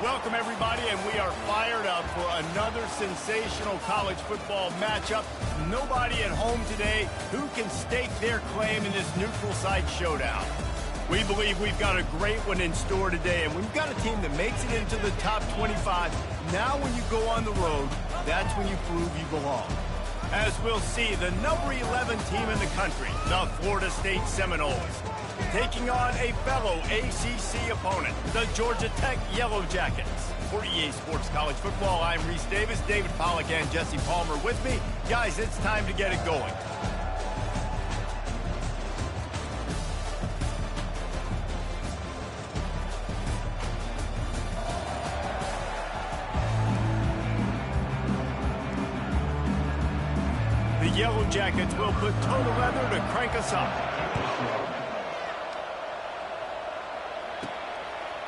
Welcome, everybody, and we are fired up for another sensational college football matchup. Nobody at home today who can stake their claim in this neutral site showdown. We believe we've got a great one in store today, and we've got a team that makes it into the top 25. Now when you go on the road, that's when you prove you belong. As we'll see, the number 11 team in the country, the Florida State Seminoles, taking on a fellow ACC opponent, the Georgia Tech Yellow Jackets. For EA Sports College Football, I'm Reese Davis, David Pollack, and Jesse Palmer with me. Guys, it's time to get it going. The Yellow Jackets will put toe to leather to crank us up.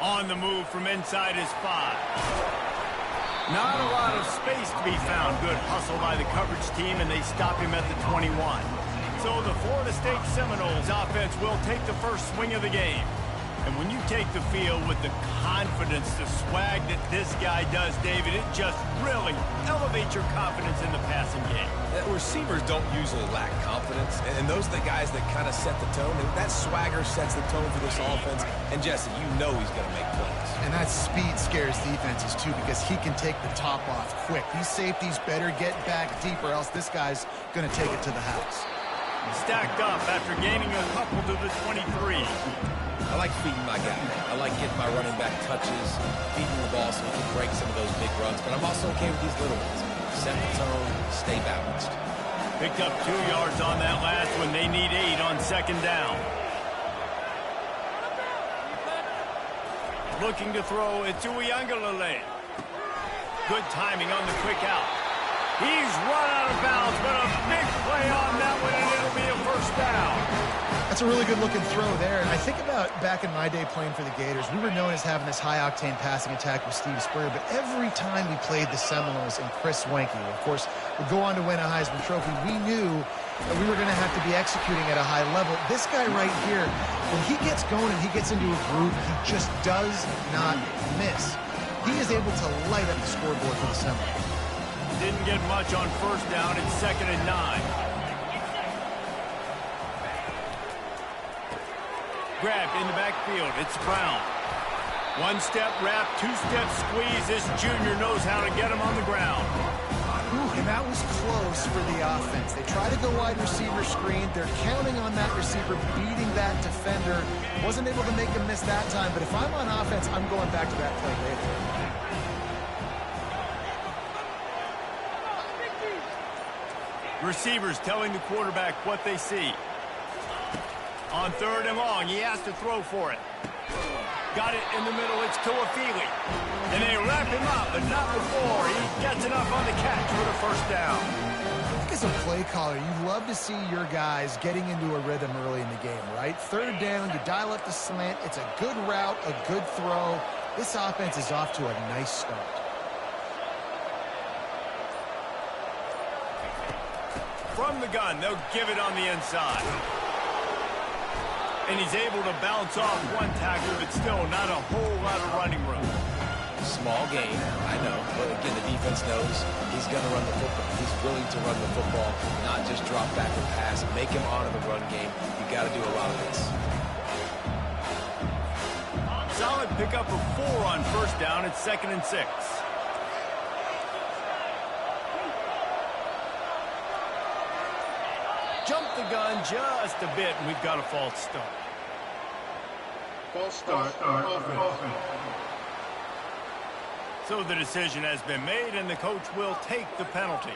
On the move from inside his 5. Not a lot of space to be found. Good hustle by the coverage team, and they stop him at the 21. So the Florida State Seminoles offense will take the first swing of the game. And when you take the field with the confidence, the swag that this guy does, David, it just really elevates your confidence in the passing game. Receivers don't usually lack confidence, and those are the guys that kind of set the tone. And that swagger sets the tone for this offense. And Jesse, you know he's going to make plays. And that speed scares defenses too, because he can take the top off quick. These safeties better get back deep, or else this guy's going to take it to the house. Stacked up after gaining a couple to the 23. I like feeding my guy. I like getting my running back touches, feeding the ball so he can break some of those big runs. But I'm also okay with these little ones. Set the tone, stay balanced. Picked up 2 yards on that last one. They need 8 on second down. Looking to throw, it's Inaugural. Good timing on the quick out. He's run out of bounds, but a big play on that one, and it'll be a first down. That's a really good-looking throw there. And I think about back in my day playing for the Gators, we were known as having this high-octane passing attack with Steve Spurrier, but every time we played the Seminoles and Chris Wenke, of course, would go on to win a Heisman Trophy, we knew that we were going to have to be executing at a high level. This guy right here, when he gets going and he gets into a groove, he just does not miss. He is able to light up the scoreboard for the Seminoles. Didn't get much on first down. It's 2nd and 9. Grabbed in the backfield. It's Brown. One-step wrap, two-step squeeze. This junior knows how to get him on the ground. Ooh, and that was close for the offense. They try to go wide receiver screen. They're counting on that receiver beating that defender. Wasn't able to make him miss that time, but if I'm on offense, I'm going back to that play later. Receivers telling the quarterback what they see. On 3rd and long, he has to throw for it. Got it in the middle, it's Toafili. And they wrap him up, but not before he gets enough on the catch for the first down. I think as a play caller, you love to see your guys getting into a rhythm early in the game, right? 3rd down, you dial up the slant. It's a good route, a good throw. This offense is off to a nice start. From the gun, they'll give it on the inside. And he's able to bounce off one tackle, but still not a whole lot of running room. Small gain, I know. But again, the defense knows he's going to run the football. He's willing to run the football, not just drop back and pass. Make him honor the run game. You got to do a lot of this. Solid pickup of 4 on first down. It's 2nd and 6. Jump the gun just a bit, and we've got a false start. False start. Offense. So the decision has been made, and the coach will take the penalty.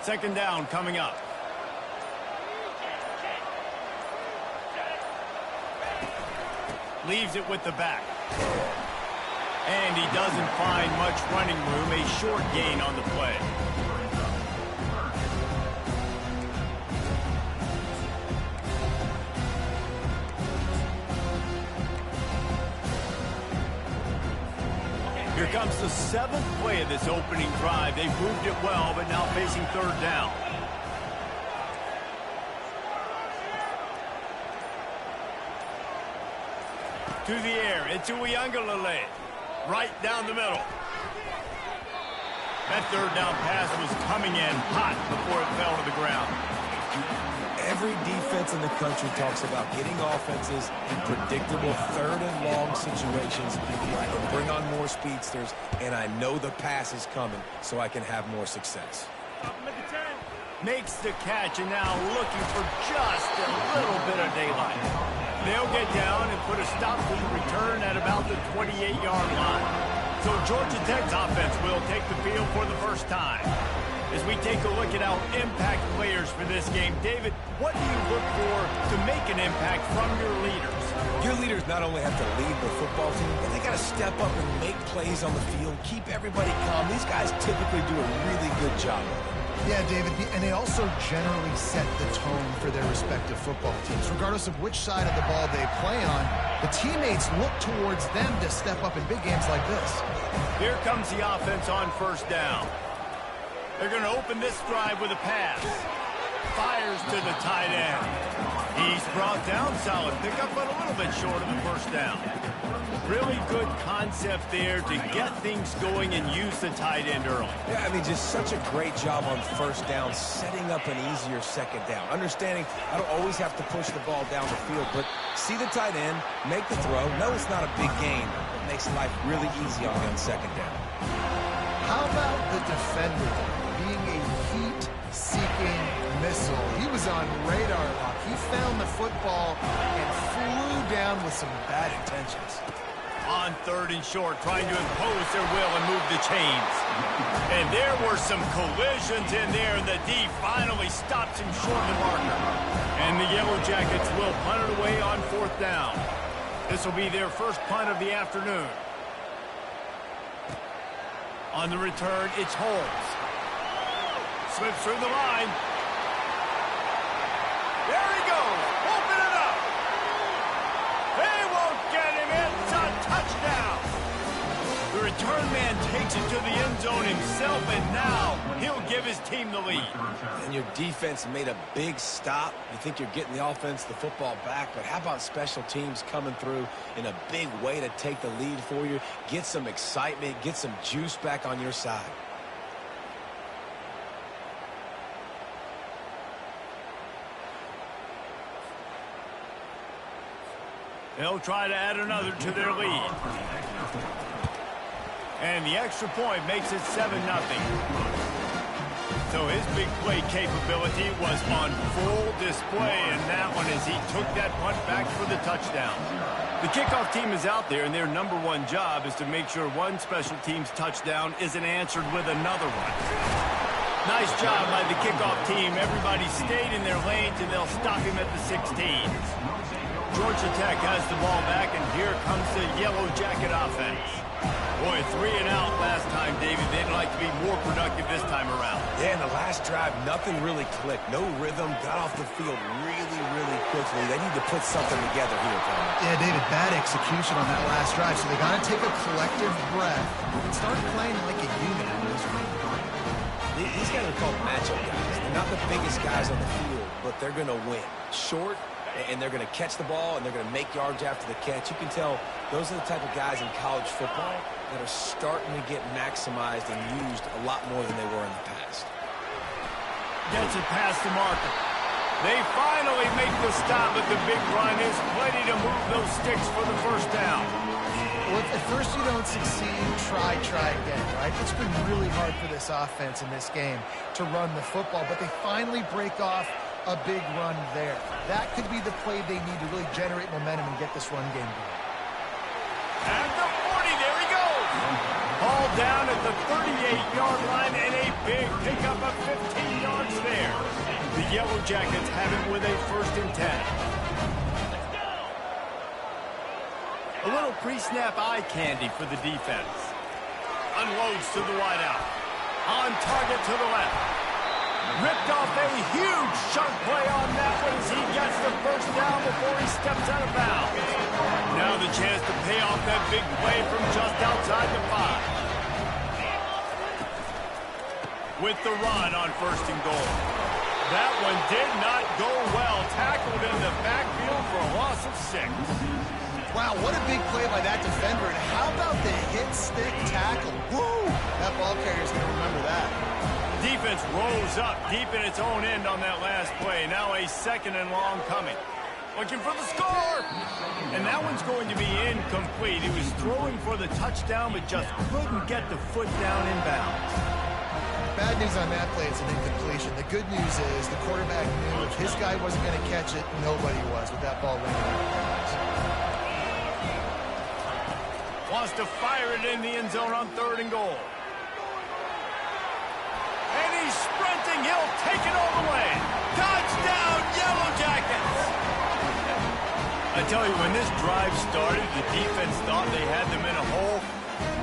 Second down coming up. Leaves it with the back. And he doesn't find much running room. A short gain on the play. Here comes the 7th play of this opening drive. They've moved it well, but now facing 3rd down. To the air, it's Inaugural, right down the middle. That 3rd down pass was coming in hot before it fell to the ground. Every defense in the country talks about getting offenses in predictable 3rd and long situations where I can bring on more speedsters, and I know the pass is coming, so I can have more success. Makes the catch, and now looking for just a little bit of daylight. They'll get down and put a stop to the return at about the 28-yard line. So Georgia Tech's offense will take the field for the first time. As we take a look at our impact players for this game, David, what do you look for to make an impact from your leaders? Your leaders not only have to lead the football team, but they got to step up and make plays on the field, keep everybody calm. These guys typically do a really good job of it. Yeah, David, and they also generally set the tone for their respective football teams. Regardless of which side of the ball they play on, the teammates look towards them to step up in big games like this. Here comes the offense on 1st down. They're going to open this drive with a pass. Fires to the tight end. He's brought down, solid pickup, but a little bit short of the 1st down. Really good concept there to get things going and use the tight end early. Yeah, I mean, just such a great job on 1st down, setting up an easier 2nd down. Understanding I don't always have to push the ball down the field, but see the tight end, make the throw. No, it's not a big gain. It makes life really easy on 2nd down. How about the defender being a heat-seeking missile? He was on radar lock. He found the football and flew down with some bad intentions. On 3rd and short, trying to impose their will and move the chains. And there were some collisions in there, and the D finally stops him short of the marker. And the Yellow Jackets will punt it away on 4th down. This will be their first punt of the afternoon. On the return, it's Holmes. Slips through the line. There he goes. Open it up. They won't get him. It's a touchdown. The return man takes it to the end zone himself, and now he'll give his team the lead. And your defense made a big stop. You think you're getting the offense, the football back, but how about special teams coming through in a big way to take the lead for you, get some excitement, get some juice back on your side. They'll try to add another to their lead. And the extra point makes it 7-0. So his big play capability was on full display in that one as he took that punt back for the touchdown. The kickoff team is out there, and their #1 job is to make sure one special team's touchdown isn't answered with another one. Nice job by the kickoff team. Everybody stayed in their lanes, and they'll stop him at the 16. Georgia Tech has the ball back, and here comes the Yellow Jacket offense. Boy, 3 and out last time, David. They'd like to be more productive this time around. Yeah, in the last drive, nothing really clicked. No rhythm, got off the field really, really quickly. They need to put something together here, Tom. Yeah, David, bad execution on that last drive, so they got to take a collective breath and start playing like a unit in this one. These guys are called matchup guys. They're not the biggest guys on the field, but they're going to win. Short, and they're going to catch the ball, and they're going to make yards after the catch. You can tell those are the type of guys in college football that are starting to get maximized and used a lot more than they were in the past. Gets it past the marker. They finally make the stop, but the big run is plenty to move those sticks for the 1st down. Well, if at first you don't succeed, try again, right? It's been really hard for this offense in this game to run the football, but they finally break off a big run there. That could be the play they need to really generate momentum and get this run game going. At the 40, there he goes. Ball down at the 38-yard line, and a big pickup of 15 yards there. The Yellow Jackets have it with a 1st and 10. A little pre-snap eye candy for the defense. Unloads to the wideout. On target to the left. Ripped off a huge chunk play on that one as he gets the 1st down before he steps out of bounds. Now the chance to pay off that big play from just outside the 5. with the run on 1st and goal. That one did not go well. Tackled in the backfield for a loss of 6. Wow, what a big play by that defender. And how about the hit-stick tackle? Woo! That ball carrier's going to remember that. Defense rose up deep in its own end on that last play. Now a 2nd and long coming. Looking for the score! And that one's going to be incomplete. He was throwing for the touchdown, but just couldn't get the foot down in bounds. Bad news on that play, it's an incompletion. The good news is the quarterback knew if his guy wasn't going to catch it, nobody was with that ball landing out of bounds. Wants to fire it in the end zone on 3rd and goal. And he's sprinting. He'll take it all the way. Touchdown, Yellow Jackets! I tell you, when this drive started, the defense thought they had them in a hole.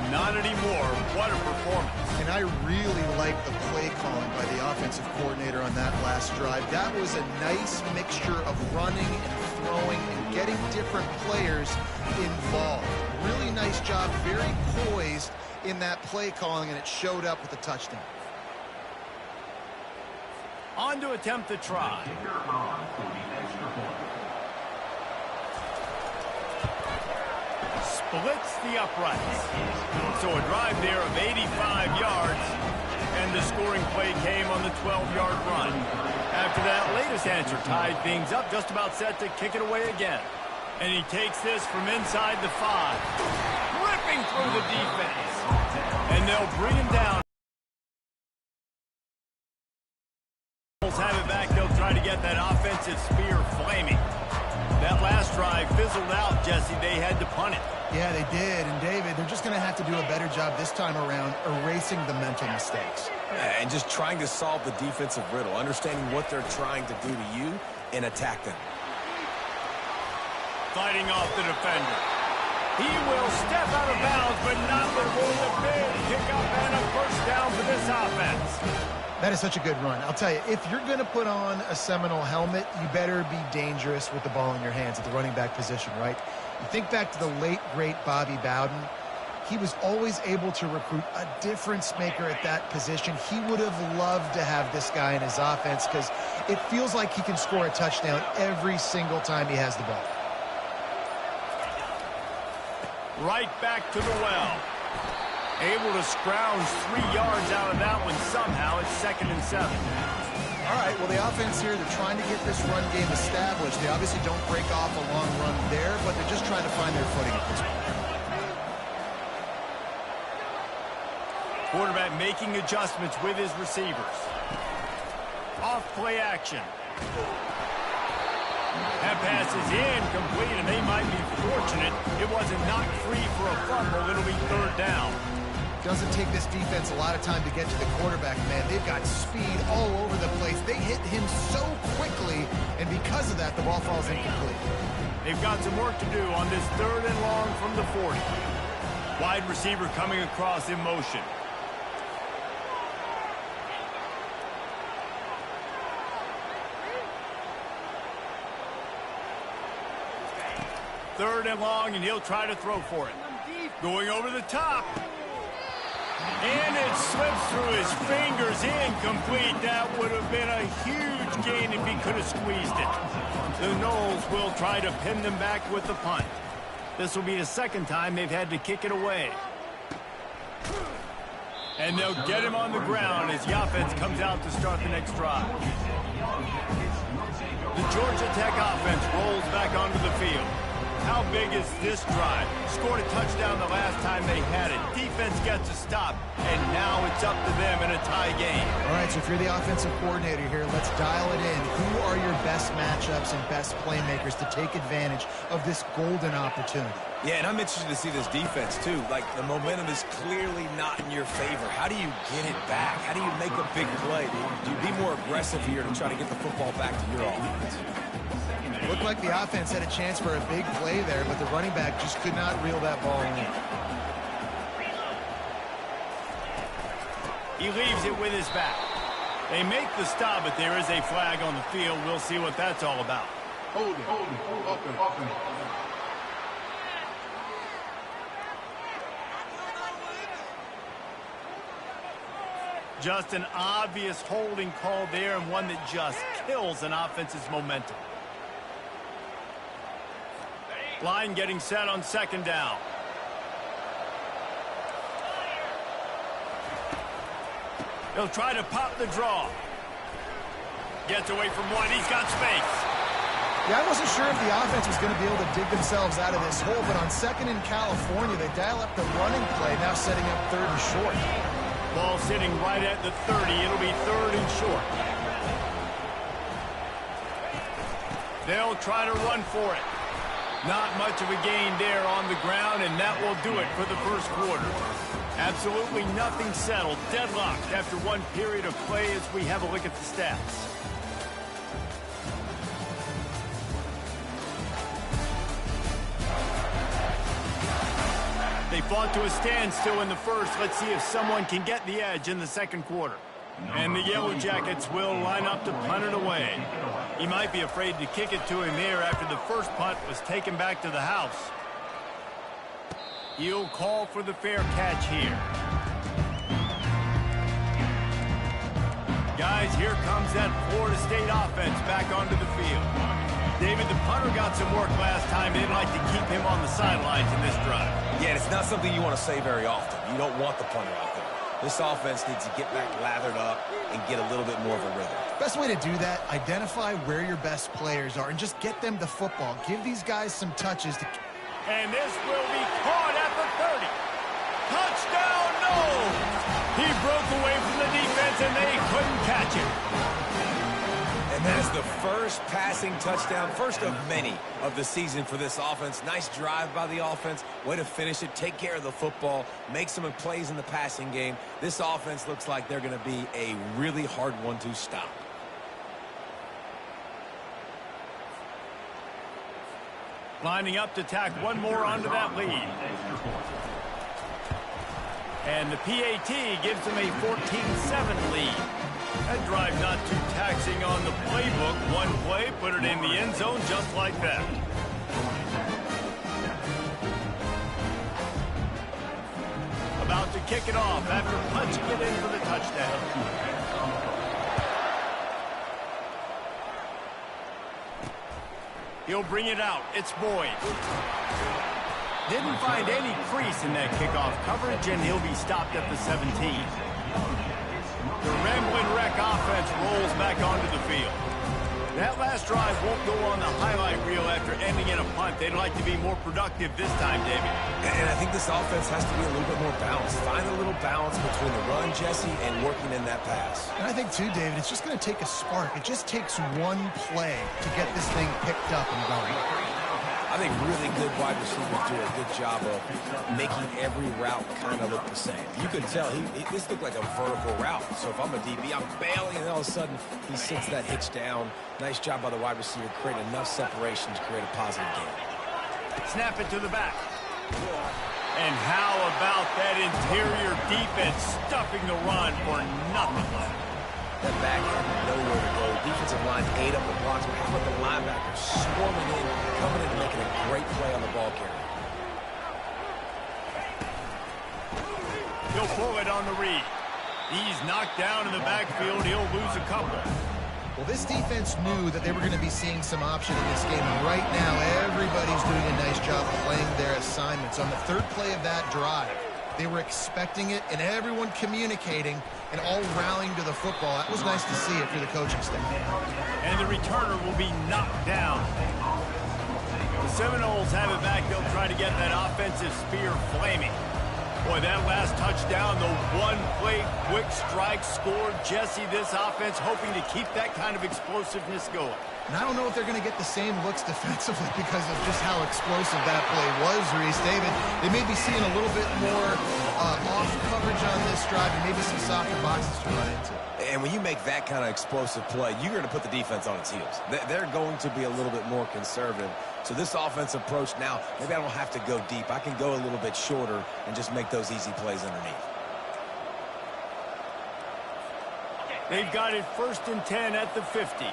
Not anymore. What a performance. And I really like the play calling by the offensive coordinator on that last drive. That was a nice mixture of running and throwing and getting different players involved. Really nice job, very poised in that play calling, and it showed up with the touchdown. On to attempt the try. Splits the uprights. So a drive there of 85 yards, and the scoring play came on the 12-yard run. After that latest answer tied things up, just about set to kick it away again. And he takes this from inside the 5. Ripping through the defense. And they'll bring him down. Have it back. They'll try to get that offensive spear flaming. That last drive fizzled out, Jesse. They had to punt it. Yeah, they did. And, David, they're just going to have to do a better job this time around erasing the mental mistakes. And just trying to solve the defensive riddle, understanding what they're trying to do to you and attack them. Fighting off the defender. He will step out of bounds, but not before the big kickoff and a first down for this offense. That is such a good run. I'll tell you, if you're going to put on a Seminole helmet, you better be dangerous with the ball in your hands at the running back position, right? You think back to the late, great Bobby Bowden. He was always able to recruit a difference maker at that position. He would have loved to have this guy in his offense because it feels like he can score a touchdown every single time he has the ball. Right back to the well. Able to scrounge 3 yards out of that one somehow. It's 2nd and 7. All right, well, the offense here, they're trying to get this run game established. They obviously don't break off a long run there, but they're just trying to find their footing at this point. Quarterback making adjustments with his receivers. Off play action. That pass is incomplete, and they might be fortunate it wasn't knocked free for a fumble. It'll be 3rd down. Doesn't take this defense a lot of time to get to the quarterback, man. They've got speed all over the place. They hit him so quickly, and because of that, the ball falls incomplete. They've got some work to do on this 3rd and long from the 40. Wide receiver coming across in motion. Third and long, and he'll try to throw for it. Going over the top. And it slips through his fingers, incomplete. That would have been a huge gain if he could have squeezed it. The Noles will try to pin them back with the punt. This will be the 2nd time they've had to kick it away. And they'll get him on the ground as the offense comes out to start the next drive. The Georgia Tech offense rolls back onto the field. How big is this drive? Scored a touchdown the last time they had it. Defense gets a stop, and now it's up to them in a tie game. All right, so if you're the offensive coordinator here, let's dial it in. Who are your best matchups and best playmakers to take advantage of this golden opportunity? Yeah, and I'm interested to see this defense, too. Like, the momentum is clearly not in your favor. How do you get it back? How do you make a big play? Do you be more aggressive here to try to get the football back to your offense? Looked like the offense had a chance for a big play there, but the running back just could not reel that ball in. He leaves it with his back. They make the stop, but there is a flag on the field. We'll see what that's all about. Hold it. Open. Just an obvious holding call there, and one that just kills an offense's momentum. Line getting set on second down. He'll try to pop the draw. Gets away from one. He's got space. Yeah, I wasn't sure if the offense was going to be able to dig themselves out of this hole, but on second in California, they dial up the running play, now setting up third and short. Ball sitting right at the 30. It'll be third and short. They'll try to run for it. Not much of a gain there on the ground, and that will do it for the first quarter. Absolutely nothing settled. Deadlocked after one period of play as we have a look at the stats. They fought to a standstill in the first. Let's see if someone can get the edge in the second quarter. And the Yellow Jackets will line up to punt it away. He might be afraid to kick it to him there after the first punt was taken back to the house. He'll call for the fair catch here. Guys, here comes that Florida State offense back onto the field. David, the punter got some work last time. They'd like to keep him on the sidelines in this drive. Yeah, it's not something you want to say very often. You don't want the punter out there. This offense needs to get back lathered up and get a little bit more of a rhythm. Best way to do that, identify where your best players are and just get them the football. Give these guys some touches to... And this will be caught at the 30. Touchdown, no! He broke away from the defense and they couldn't catch him. And that is the first passing touchdown, first of many of the season for this offense. Nice drive by the offense. Way to finish it, take care of the football, make some plays in the passing game. This offense looks like they're going to be a really hard one to stop. Lining up to tack one more onto that lead. And the PAT gives them a 14-7 lead. That drive not too taxing on the playbook. One play, put it in the end zone just like that. About to kick it off after punching it in for the touchdown. He'll bring it out. It's Boyd. Didn't find any crease in that kickoff coverage, and he'll be stopped at the 17. The rambling wreck offense rolls back onto the field. That last drive won't go on the highlight reel after ending in a punt. They'd like to be more productive this time, David. And I think this offense has to be a little bit more balanced. Find a little balance between the run, Jesse, and working in that pass. And I think, too, David, it's just going to take a spark. It just takes one play to get this thing picked up and going. I think really good wide receivers do a good job of making every route kind of look the same. You could tell this looked like a vertical route. So if I'm a DB, I'm bailing, and all of a sudden he sits that hitch down. Nice job by the wide receiver, create enough separation to create a positive game. Snap it to the back. And how about that interior defense stuffing the run for nothing? That back end, nowhere to go. Defensive line ate up the blocks, but how about the linebackers swarming in, coming in and making a great play on the ball carrier. He'll pull it on the read. He's knocked down in the backfield. He'll lose a couple. Well, this defense knew that they were going to be seeing some option in this game, and right now everybody's doing a nice job of playing their assignments. On the third play of that drive, they were expecting it, and everyone communicating and all rallying to the football. That was nice to see it for the coaching staff. And the returner will be knocked down. The Seminoles have it back. They'll try to get that offensive spear flaming. Boy, that last touchdown, the one-play quick strike scored. Jesse, this offense hoping to keep that kind of explosiveness going. And I don't know if they're going to get the same looks defensively because of just how explosive that play was, Reese. David, they may be seeing a little bit more off coverage on this drive and maybe some softer boxes to run into. And when you make that kind of explosive play, you're going to put the defense on its heels. They're going to be a little bit more conservative. So this offense approach now, maybe I don't have to go deep. I can go a little bit shorter and just make those easy plays underneath. They've got it 1st and 10 at the 50.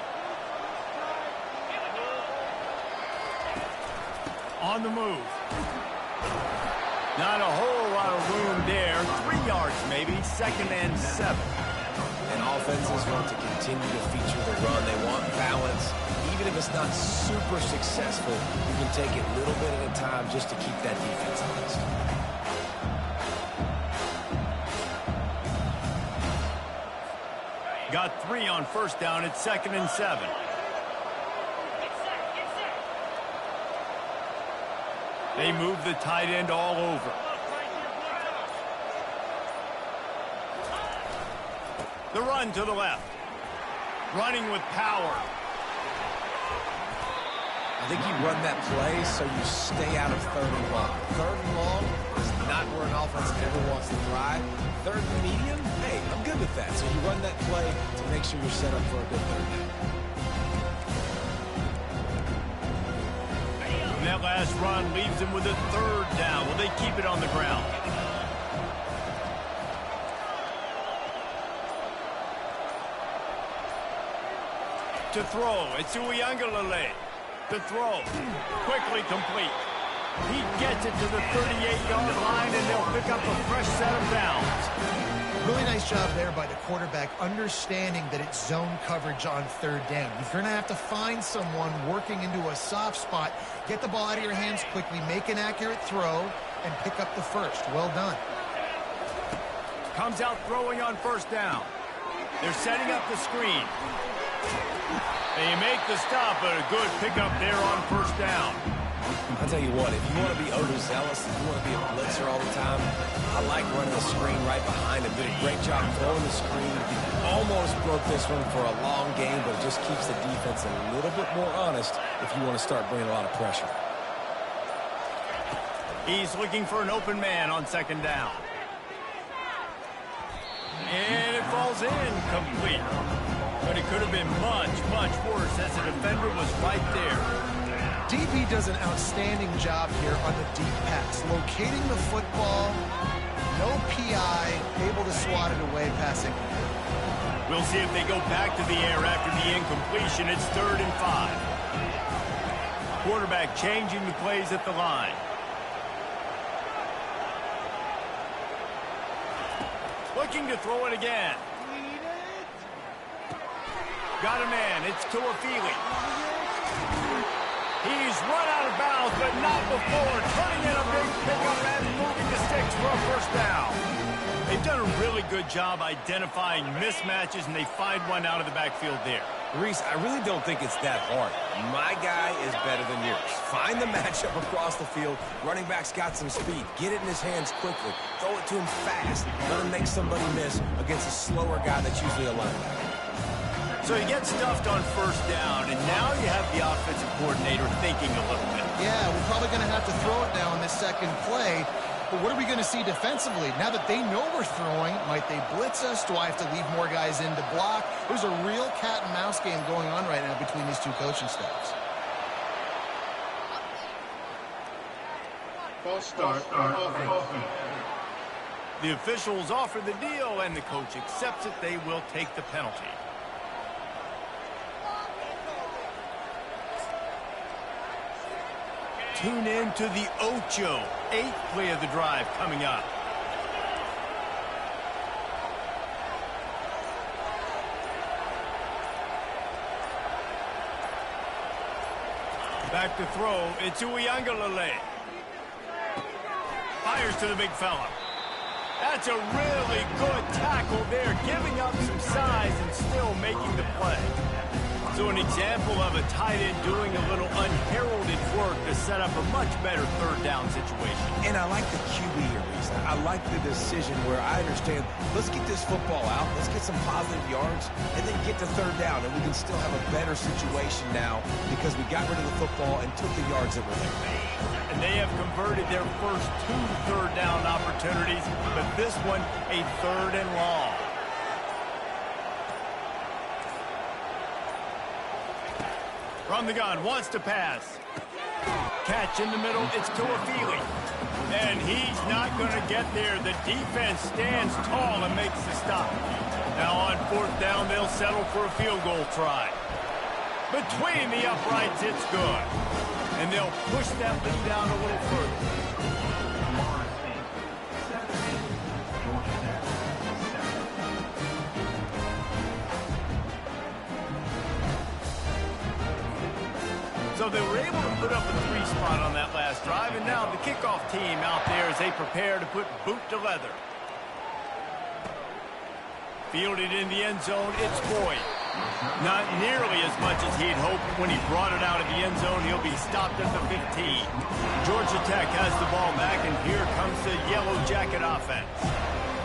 On the move. Not a whole lot of room there. 3 yards maybe. 2nd and 7. offenses want to continue to feature the run. They want balance. Even if it's not super successful, you can take it little bit at a time just to keep that defense honest. Got 3 on first down. It's 2nd and 7. They move the tight end all over. The run to the left. Running with power. I think you run that play so you stay out of 3rd and long. 3rd and long is not where an offense ever wants to thrive. 3rd and medium, hey, I'm good with that. So you run that play to make sure you're set up for a good 3rd down. And that last run leaves them with a 3rd down. Will they keep it on the ground? To throw, it's Inaugural. The throw, quickly complete. He gets it to the 38-yard line, and they'll pick up a fresh set of downs. Really nice job there by the quarterback, understanding that it's zone coverage on 3rd down. You're going to have to find someone working into a soft spot, get the ball out of your hands quickly, make an accurate throw, and pick up the first. Well done. Comes out throwing on 1st down. They're setting up the screen. They make the stop, but a good pickup there on 1st down. I'll tell you what, if you want to be overzealous, if you want to be a blitzer all the time, I like running the screen right behind him. Did a great job throwing the screen. Almost broke this one for a long game, but it just keeps the defense a little bit more honest if you want to start bringing a lot of pressure. He's looking for an open man on 2nd down. And it falls in complete. But it could have been much, much worse as the defender was right there. DB does an outstanding job here on the deep pass. Locating the football, no PI, able to swat it away passing. We'll see if they go back to the air after the incompletion. It's 3rd and 5. Quarterback changing the plays at the line. Looking to throw it again. Got a man. It's Tuafili. He's run out of bounds, but not before. Turning in a big pickup and moving the sticks for a 1st down. They've done a really good job identifying mismatches, and they find one out of the backfield there. Reese, I really don't think it's that hard. My guy is better than yours. Find the matchup across the field. Running back's got some speed. Get it in his hands quickly. Throw it to him fast. Let him make somebody miss against a slower guy that's usually a linebacker. So you get stuffed on 1st down, and now you have the offensive coordinator thinking a little bit. Yeah, we're probably going to have to throw it now in this 2nd play. But what are we going to see defensively? Now that they know we're throwing, might they blitz us? Do I have to leave more guys in to block? There's a real cat and mouse game going on right now between these two coaching staffs. False start. Offense. The officials offer the deal, and the coach accepts it. They will take the penalty. Tune in to the Ocho. 8th play of the drive coming up. Back to throw. It's Inaugural. Fires to the big fella. That's a really good tackle there, giving up some size and still making the play. So an example of a tight end doing a little unheralded work to set up a much better 3rd down situation. And I like the QB here, Reese. I like the decision where I understand, let's get this football out, let's get some positive yards, and then get to 3rd down, and we can still have a better situation now because we got rid of the football and took the yards that were there. And they have converted their first 2 3rd down opportunities, but this one a 3rd and long. From the gun, wants to pass. Catch in the middle, it's Tuafili. And he's not going to get there. The defense stands tall and makes the stop. Now on 4th down, they'll settle for a field goal try. Between the uprights, it's good. And they'll push that lead down a little further. So they were able to put up a 3 spot on that last drive, and now the kickoff team out there as they prepare to put boot to leather. Fielded in the end zone, it's Boyd. Not nearly as much as he'd hoped when he brought it out of the end zone. He'll be stopped at the 15. Georgia Tech has the ball back, and here comes the Yellow Jacket offense.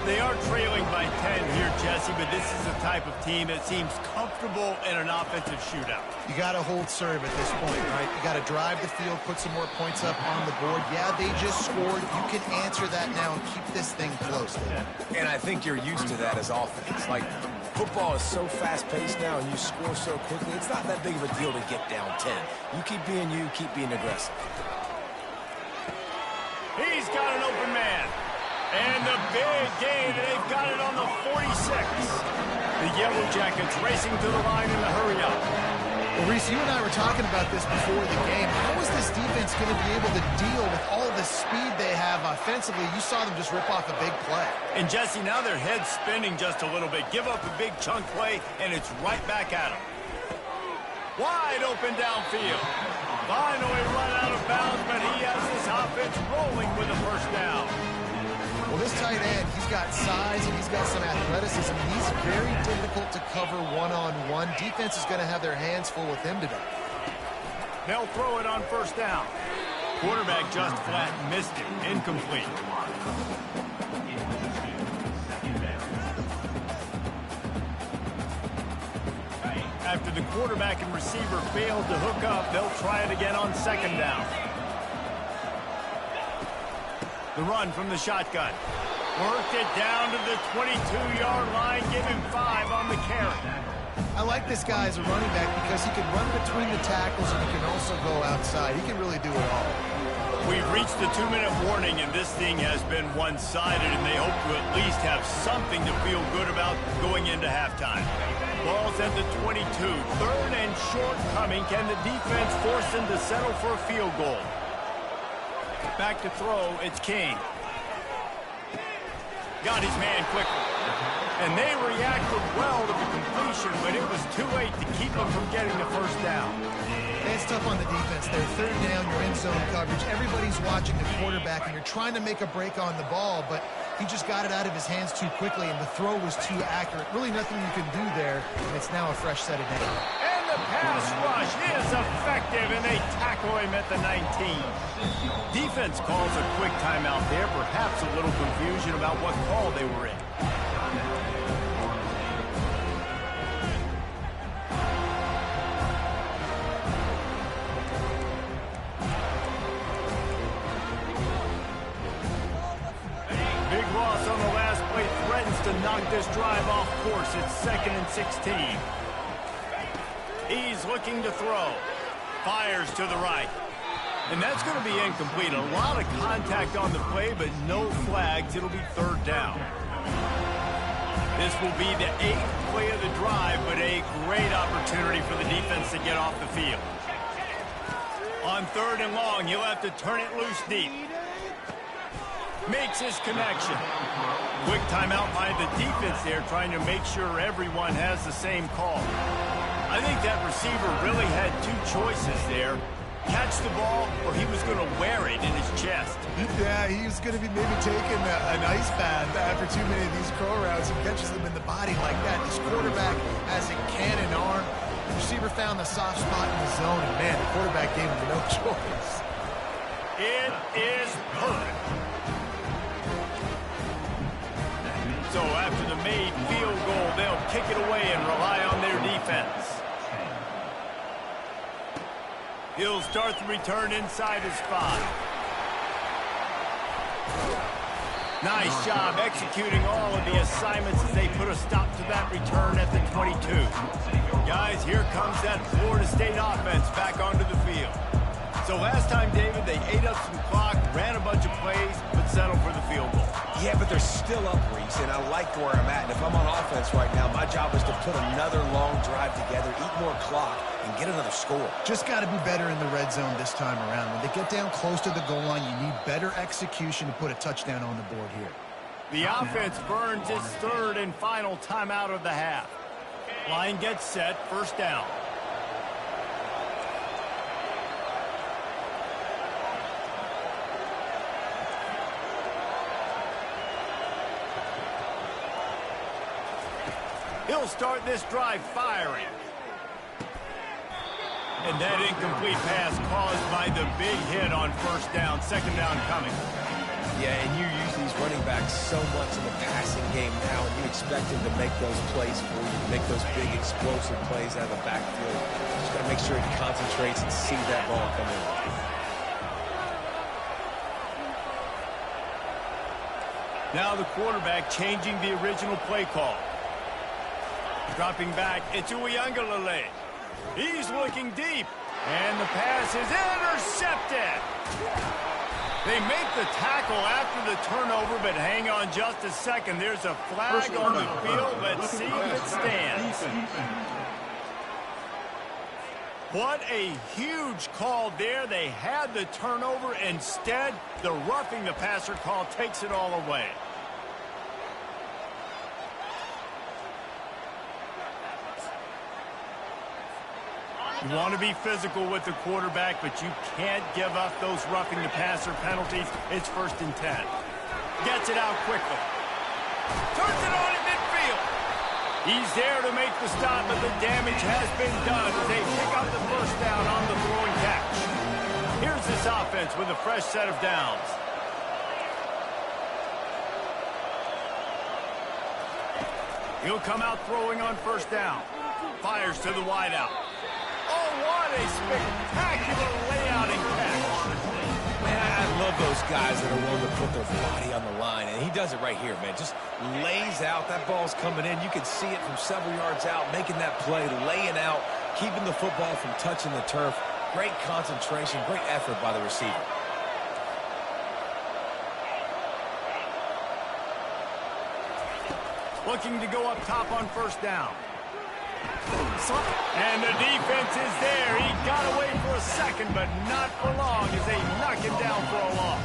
They are trailing by 10 here, Jesse, but this is the type of team that seems comfortable in an offensive shootout. You got to hold serve at this point, right? You got to drive the field, put some more points up on the board. Yeah, they just scored. You can answer that now and keep this thing close. And I think you're used to that as offense. Like, football is so fast-paced now and you score so quickly, it's not that big of a deal to get down 10. You keep being aggressive. He's got an open man. And the big gain, they've got it on the 46. The Yellow Jackets racing to the line in the hurry-up. Well, Reese, you and I were talking about this before the game. How is this defense going to be able to deal with all the speed they have offensively? You saw them just rip off a big play. And, Jesse, now their head's spinning just a little bit. Give up a big chunk play, and it's right back at them. Wide open downfield. Finally run out of bounds, but he has this offense rolling with a first down. Well, this tight end, he's got size and he's got some athleticism. He's very difficult to cover one-on-one. Defense is going to have their hands full with him today. They'll throw it on first down. Quarterback just flat missed it. Incomplete. After the quarterback and receiver failed to hook up, they'll try it again on second down. The run from the shotgun. Worked it down to the 22-yard line. Give him 5 on the carry. I like this guy as a running back because he can run between the tackles and he can also go outside. He can really do it all. We've reached the 2-minute warning, and this thing has been one-sided, and they hope to at least have something to feel good about going into halftime. Ball's at the 22. 3rd and short coming. Can the defense force them to settle for a field goal? Back to throw, it's King. Got his man quickly. And they reacted well to the completion, but it was too late to keep them from getting the first down. It's tough on the defense there. 3rd down, you're in zone coverage. Everybody's watching the quarterback, and you're trying to make a break on the ball, but he just got it out of his hands too quickly, and the throw was too accurate. Really nothing you can do there, and it's now a fresh set of downs. The pass rush is effective, and they tackle him at the 19. Defense calls a quick timeout there, perhaps a little confusion about what call they were in. Big loss on the last play threatens to knock this drive off course. It's 2nd and 16. He's looking to throw. Fires to the right. And that's going to be incomplete. A lot of contact on the play, but no flags. It'll be 3rd down. This will be the 8th play of the drive, but a great opportunity for the defense to get off the field. On 3rd and long, he'll have to turn it loose deep. Makes his connection. Quick timeout by the defense there, trying to make sure everyone has the same call. I think that receiver really had 2 choices there. Catch the ball, or he was going to wear it in his chest. Yeah, he was going to be maybe taking an ice bath after too many of these crow routes and catches them in the body like that. This quarterback has a cannon arm. The receiver found the soft spot in the zone, and man, the quarterback gave him no choice. It is perfect. So after the made field goal, they'll kick it away and rely on their defense. He'll start the return inside his 5. Nice job executing all of the assignments as they put a stop to that return at the 22. Guys, here comes that Florida State offense back onto the field. So last time, David, they ate up some clock, ran a bunch of plays, but settled for the field goal. Yeah, but they're still up, Reese, and I like where I'm at. And if I'm on offense right now, my job is to put another long drive together, eat more clock, and get another score. Just got to be better in the red zone this time around. When they get down close to the goal line, you need better execution to put a touchdown on the board here. The offense burns its 3rd and final timeout of the half. Line gets set, first down. He'll start this drive firing. And that incomplete pass caused by the big hit on first down. Second down coming. Yeah, and you use these running backs so much in the passing game now, and you expect them to make those plays for you, to make those big explosive plays out of the backfield. Just got to make sure he concentrates and see that ball come in. Now the quarterback changing the original play call. Dropping back, it's Inaugural. He's looking deep, and the pass is intercepted. They make the tackle after the turnover, but hang on just a second. There's a flag on the field. Let's see if it stands. What a huge call there. They had the turnover. Instead, the roughing the passer call takes it all away. You want to be physical with the quarterback, but you can't give up those roughing the passer penalties. It's 1st and 10. Gets it out quickly. Turns it on at midfield. He's there to make the stop, but the damage has been done as they pick up the first down on the throwing catch. Here's this offense with a fresh set of downs. He'll come out throwing on first down. Fires to the wideout. Oh, what a spectacular layout and catch. Man, I love those guys that are willing to put their body on the line, and he does it right here, man. Just lays out. That ball's coming in. You can see it from several yards out, making that play, laying out, keeping the football from touching the turf. Great concentration, great effort by the receiver. Looking to go up top on first down. And the defense is there. He got away for a second, but not for long as they knock him down for a loss.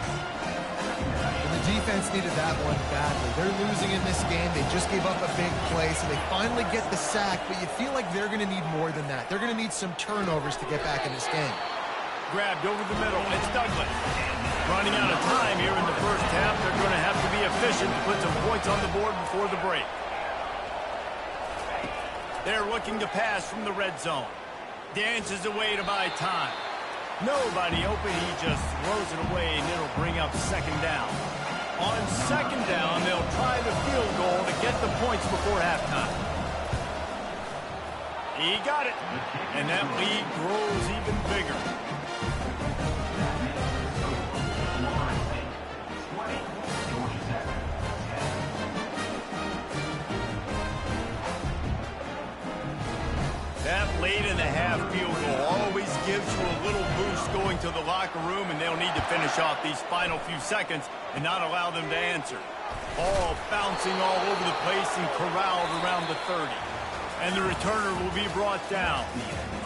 And the defense needed that one badly. They're losing in this game. They just gave up a big play, so they finally get the sack, but you feel like they're going to need more than that. They're going to need some turnovers to get back in this game. Grabbed over the middle. It's Douglas. Running out of time here in the first half. They're going to have to be efficient to put some points on the board before the break. They're looking to pass from the red zone. Dances away to buy time. Nobody open. He just throws it away, and it'll bring up second down. On second down, they'll try the field goal to get the points before halftime. He got it, and that lead grows even bigger. That late-in-the-half field goal always gives you a little boost going to the locker room, and they'll need to finish off these final few seconds and not allow them to answer. Ball bouncing all over the place and corralled around the 30. And the returner will be brought down.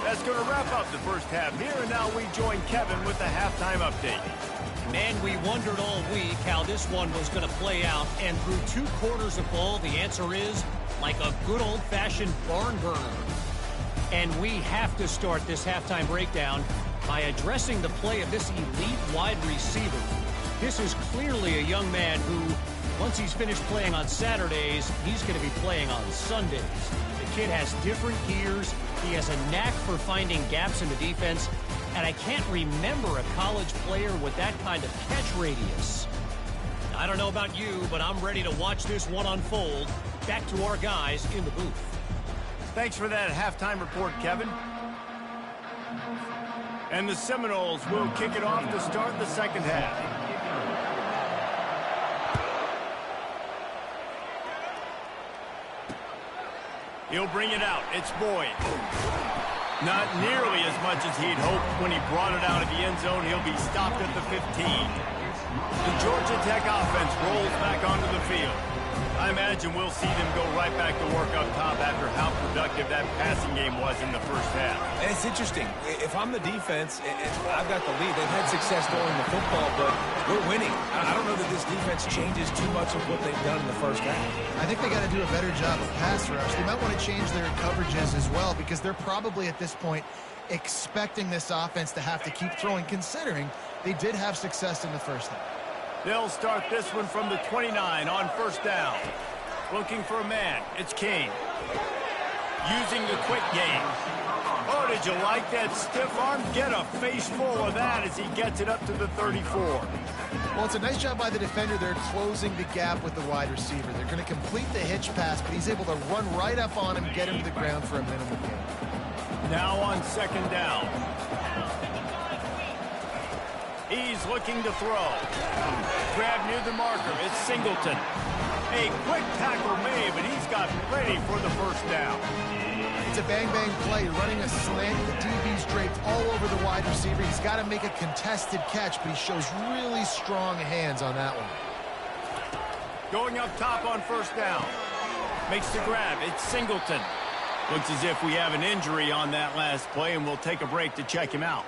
That's going to wrap up the first half here, and now we join Kevin with the halftime update. Man, we wondered all week how this one was going to play out, and through 2 quarters of ball, the answer is like a good old-fashioned barn burner. And we have to start this halftime breakdown by addressing the play of this elite wide receiver. This is clearly a young man who, once he's finished playing on Saturdays, he's going to be playing on Sundays. The kid has different gears. He has a knack for finding gaps in the defense. And I can't remember a college player with that kind of catch radius. I don't know about you, but I'm ready to watch this one unfold. Back to our guys in the booth. Thanks for that halftime report, Kevin. And the Seminoles will kick it off to start the second half. He'll bring it out. It's Boyd. Not nearly as much as he'd hoped when he brought it out of the end zone. He'll be stopped at the 15. The Georgia Tech offense rolls back onto the field. I imagine we'll see them go right back to work up top after how productive that passing game was in the first half. And it's interesting. If I'm the defense, I've got the lead. They've had success throwing the football, but we're winning. I don't know that this defense changes too much of what they've done in the first half. I think they got to do a better job of pass rush. They might want to change their coverages as well, because they're probably at this point expecting this offense to have to keep throwing, considering they did have success in the first half. They'll start this one from the 29 on first down. Looking for a man. It's Kane. Using the quick game. Oh, did you like that stiff arm? Get a face full of that as he gets it up to the 34. Well, it's a nice job by the defender. They're closing the gap with the wide receiver. They're going to complete the hitch pass, but he's able to run right up on him, get him to the ground for a minimal gain. Now on second down. He's looking to throw. Grab near the marker. It's Singleton. A quick tackle made, but he's got plenty for the first down. It's a bang-bang play, running a slant. The DB's draped all over the wide receiver. He's got to make a contested catch, but he shows really strong hands on that one. Going up top on first down. Makes the grab. It's Singleton. Looks as if we have an injury on that last play, and we'll take a break to check him out.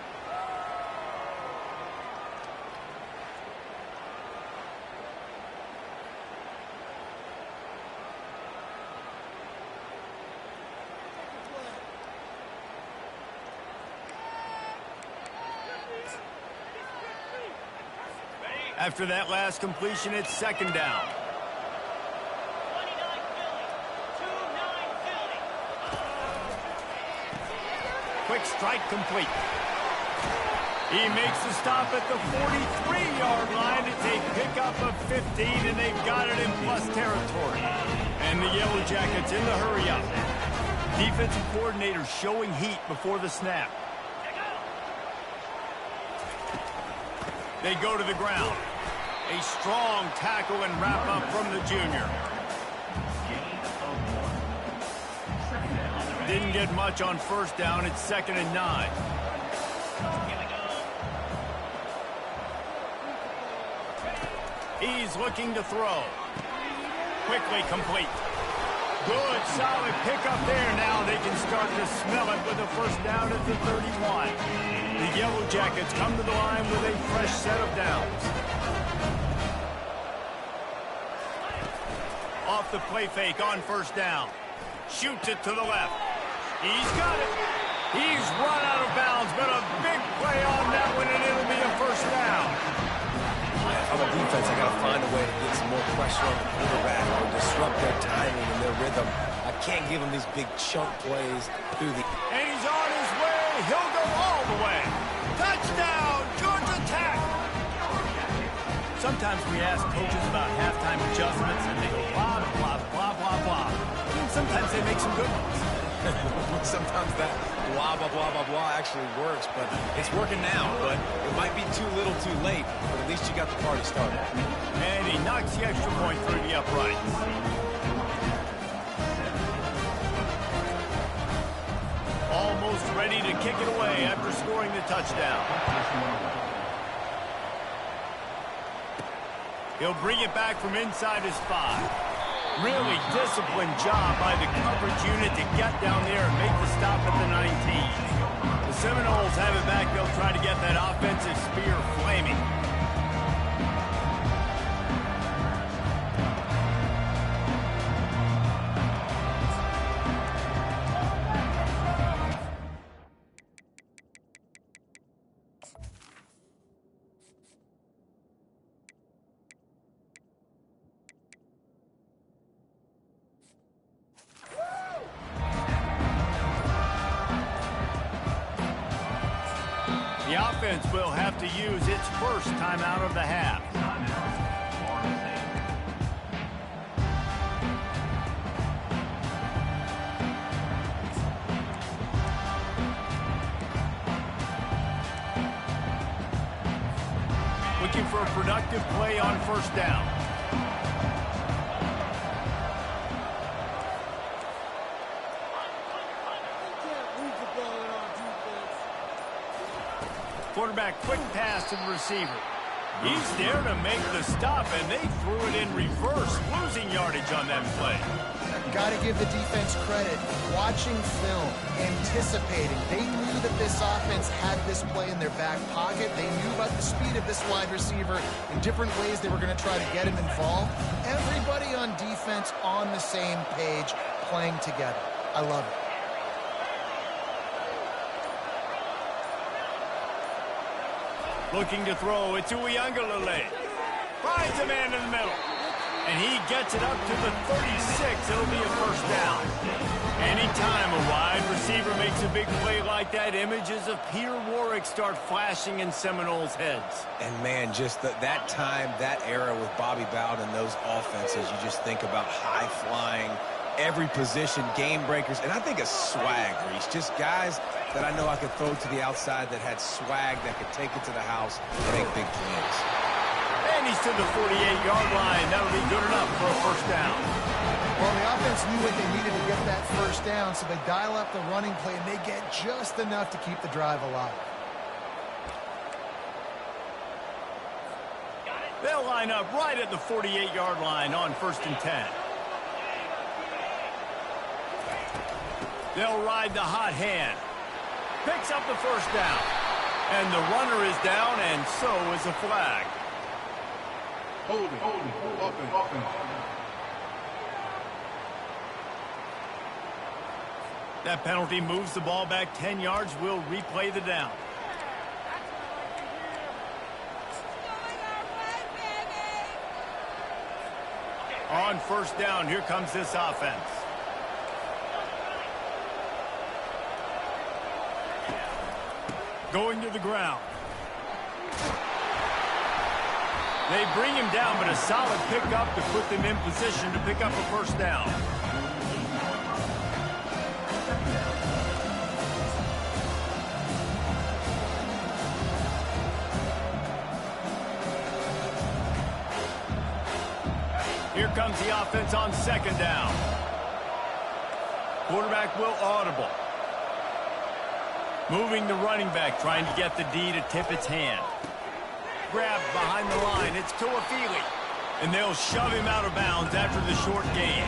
After that last completion, it's second down. Quick strike complete. He makes the stop at the 43-yard line. It's a pickup of 15, and they've got it in plus territory. And the Yellow Jackets in the hurry-up. Defensive coordinator showing heat before the snap. They go to the ground. A strong tackle and wrap-up from the junior. Didn't get much on first down. It's 2nd and 9. He's looking to throw. Quickly complete. Good, solid pickup there. Now they can start to smell it with a first down at the 31. The Yellow Jackets come to the line with a fresh set of downs. Off the play fake on first down. Shoots it to the left. He's got it. He's run out of bounds, but a big play on that one, and it'll be a first down. On the defense, I got to find a way to get some more pressure on the quarterback or disrupt their timing and their rhythm. I can't give them these big chunk plays through the... And he's on his way. He'll go all the way. Touchdown, Georgia Tech. Sometimes we ask coaches about halftime adjustments, and they go blah, blah, blah, blah, blah. And sometimes they make some good ones. Sometimes that blah, blah, blah, blah, blah actually works, but it's working now. But it might be too little too late, but at least you got the party started. And he knocks the extra point through the uprights. Almost ready to kick it away after scoring the touchdown. He'll bring it back from inside his 5. Really disciplined job by the coverage unit to get down there and make the stop at the 19. The Seminoles have it back. They'll try to get that offensive spear flaming. The offense will have to use its first timeout of the half. Looking for a productive play on first down. Quarterback quick pass to the receiver. He's there to make the stop, and they threw it in reverse, losing yardage on that play. Got to give the defense credit. Watching film, anticipating. They knew that this offense had this play in their back pocket. They knew about the speed of this wide receiver in different ways they were going to try to get him involved. Everybody on defense on the same page, playing together. I love it. Looking to throw. It's Inaugural. Finds a man in the middle. And he gets it up to the 36. It'll be a first down. Anytime a wide receiver makes a big play like that, images of Peter Warrick start flashing in Seminoles' heads. And, man, just that time, that era with Bobby Bowden and those offenses, you just think about high-flying, every position, game breakers, and I think of swag, Reese. Just guys that I know I could throw to the outside that had swag that could take it to the house and make big plays. And he's to the 48-yard line. That'll be good enough for a first down. Well, the offense knew what they needed to get that first down, so they dial up the running play, and they get just enough to keep the drive alive. They'll line up right at the 48-yard line on 1st and 10. They'll ride the hot hand. Picks up the first down. And the runner is down, and so is a flag. Holding, offense. That penalty moves the ball back 10 yards. We'll replay the down. On 1st down, here comes this offense. Going to the ground. They bring him down, but a solid pickup to put them in position to pick up a first down. Here comes the offense on 2nd down. Quarterback will audible. Moving the running back, trying to get the D to tip its hand. Grabbed behind the line. It's Tuafili. And they'll shove him out of bounds after the short gain.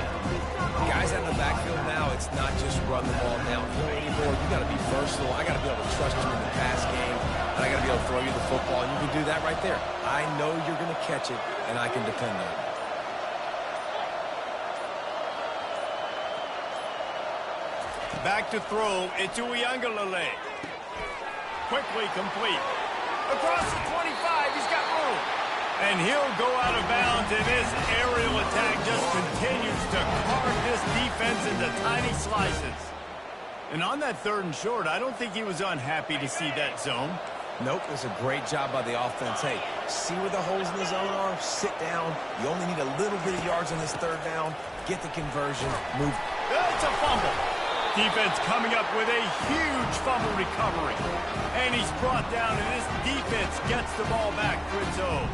Guys out in the backfield now, it's not just run the ball downhill anymore. You got to be versatile. I got to be able to trust you in the pass game. And I got to be able to throw you the football. And you can do that right there. I know you're going to catch it, and I can depend on it. Back to throw. It's Inaugural. Quickly complete. Across the 25. He's got room. And he'll go out of bounds, and this aerial attack just continues to carve this defense into tiny slices. And on that 3rd and short, I don't think he was unhappy to see that zone. Nope, it's a great job by the offense. Hey, see where the holes in the zone are? Sit down. You only need a little bit of yards on this 3rd down. Get the conversion. Move. It's a fumble. Defense coming up with a huge fumble recovery. And he's brought down, and this defense gets the ball back for its own.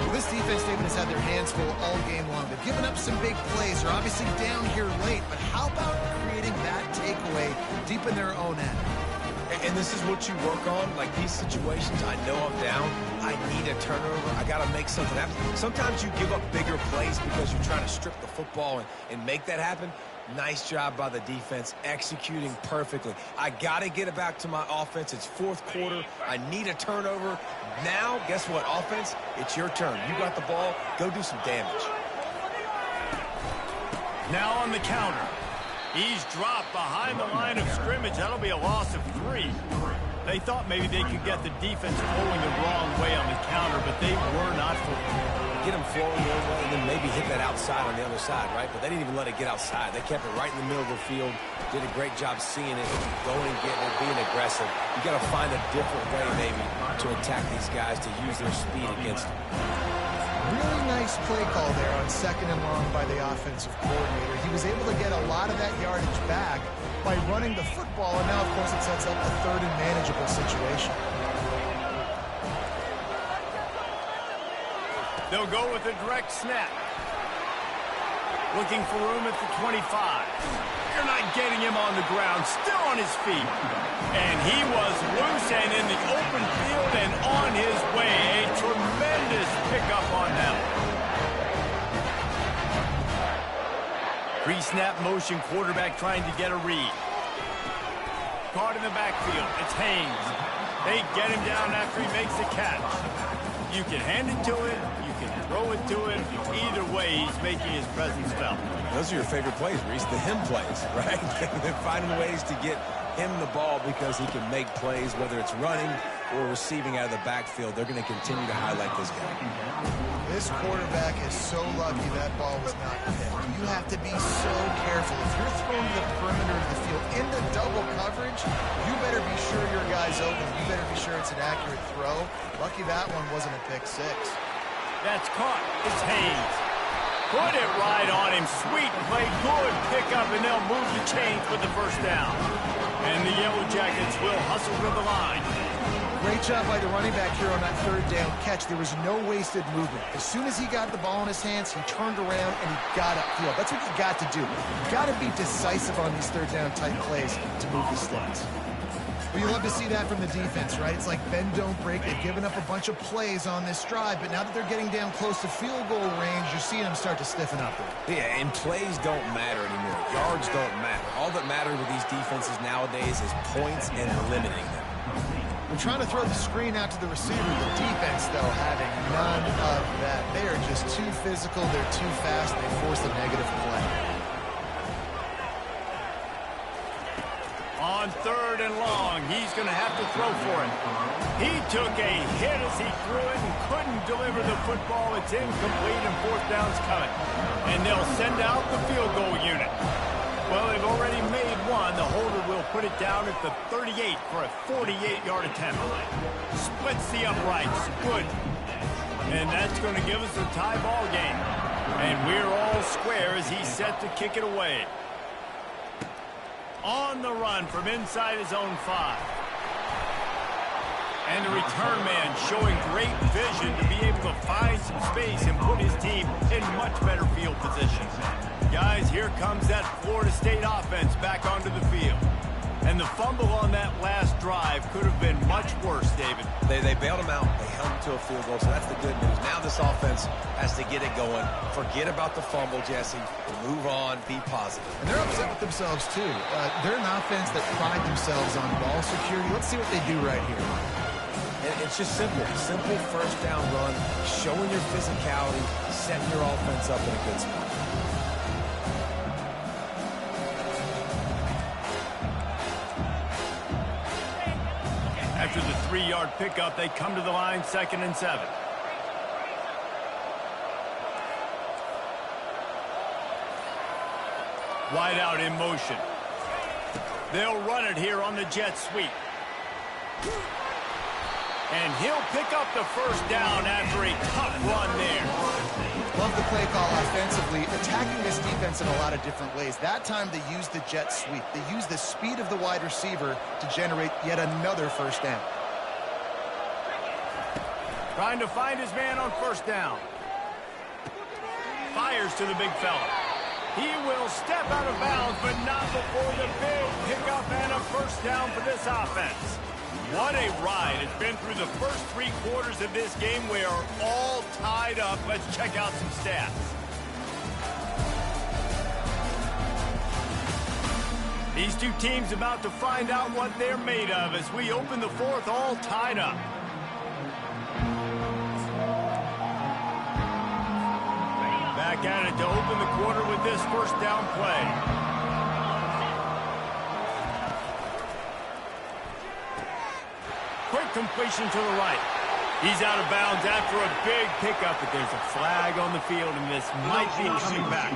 Well, this defense, David, has had their hands full all game long. They've given up some big plays. They're obviously down here late, but how about creating that takeaway deep in their own end? And this is what you work on, like these situations. I know I'm down. I need a turnover. I got to make something happen. Sometimes you give up bigger plays because you're trying to strip the football and make that happen. Nice job by the defense, executing perfectly. I got to get it back to my offense. It's 4th quarter. I need a turnover. Now, guess what, offense? It's your turn. You got the ball. Go do some damage. Now on the counter. He's dropped behind the line of scrimmage. That'll be a loss of 3. They thought maybe they could get the defense pulling the wrong way on the counter, but they were not fooled. Get them flowing one way and then maybe hit that outside on the other side, right? But they didn't even let it get outside. They kept it right in the middle of the field. Did a great job seeing it, going and getting it, being aggressive. You got to find a different way maybe to attack these guys, to use their speed against them. Really nice play call there on 2nd and long by the offensive coordinator. He was able to get a lot of that yardage back by running the football, and now, of course, it sets up a 3rd and manageable situation. They'll go with a direct snap. Looking for room at the 25. You're not getting him on the ground, still on his feet. And he was loose and in the open field and on his way. A tremendous pickup on that one. Pre-snap motion, quarterback trying to get a read. Caught in the backfield. It's Haynes. They get him down after he makes the catch. You can hand it to him. You can throw it to him. Either way, he's making his presence felt. Those are your favorite plays, Reese, the him plays, right? They're finding ways to get him the ball because he can make plays, whether it's running or receiving out of the backfield. They're going to continue to highlight this guy. This quarterback is so lucky that ball was not picked. You have to be so careful. If you're throwing to the perimeter of the field in the double coverage, you better be sure your guy's open. You better be sure it's an accurate throw. Lucky that one wasn't a pick six. That's caught. It's Hayes. Put it right on him. Sweet play. Good pickup, and they'll move the chains with the first down. And the Yellow Jackets will hustle to the line. Great job by the running back here on that third down catch. There was no wasted movement. As soon as he got the ball in his hands, he turned around and he got upfield. That's what you got to do. You got to be decisive on these third down type plays to move the stats. Well, you love to see that from the defense, right? It's like bend, don't break. They've given up a bunch of plays on this drive, but now that they're getting down close to field goal range, you're seeing them start to stiffen up there. Yeah, and plays don't matter anymore. Yards don't matter. All that matters with these defenses nowadays is points and limiting them. We're trying to throw the screen out to the receiver. The defense, though, having none of that. They are just too physical. They're too fast. They force a negative play. On third and long, he's going to have to throw for it. He took a hit as he threw it and couldn't deliver the football. It's incomplete and fourth down's coming. And they'll send out the field goal unit. Well, they've already made one. The holder will put it down at the 38 for a 48-yard attempt. Splits the uprights. Good. And that's going to give us a tie ball game. And we're all square as he's set to kick it away. On the run from inside his own 5. And the return man showing great vision to be able to find some space and put his team in much better field position. Guys, here comes that Florida State offense back onto the field. And the fumble on that last drive could have been much worse, David. They bailed him out. They held him to a field goal, so that's the good news. Now this offense has to get it going. Forget about the fumble, Jesse. Move on. Be positive. And they're upset with themselves, too. They're an offense that pride themselves on ball security. Let's see what they do right here. And it's just simple. Simple first down run, showing your physicality, setting your offense up in a good spot. After the 3-yard pickup, they come to the line, 2nd and 7. Wide out in motion. They'll run it here on the jet sweep. And he'll pick up the first down after a tough run there. Love the play call offensively, attacking this defense in a lot of different ways. That time they used the jet sweep. They used the speed of the wide receiver to generate yet another first down. Trying to find his man on first down. Fires to the big fella. He will step out of bounds, but not before the big pickup and a first down for this offense. What a ride. It's been through the first 3 quarters of this game. We are all tied up. Let's check out some stats. These two teams about to find out what they're made of as we open the 4th all tied up. Back at it to open the quarter with this first down play. Quick completion to the right. He's out of bounds after a big pickup, but there's a flag on the field, and this might be coming back.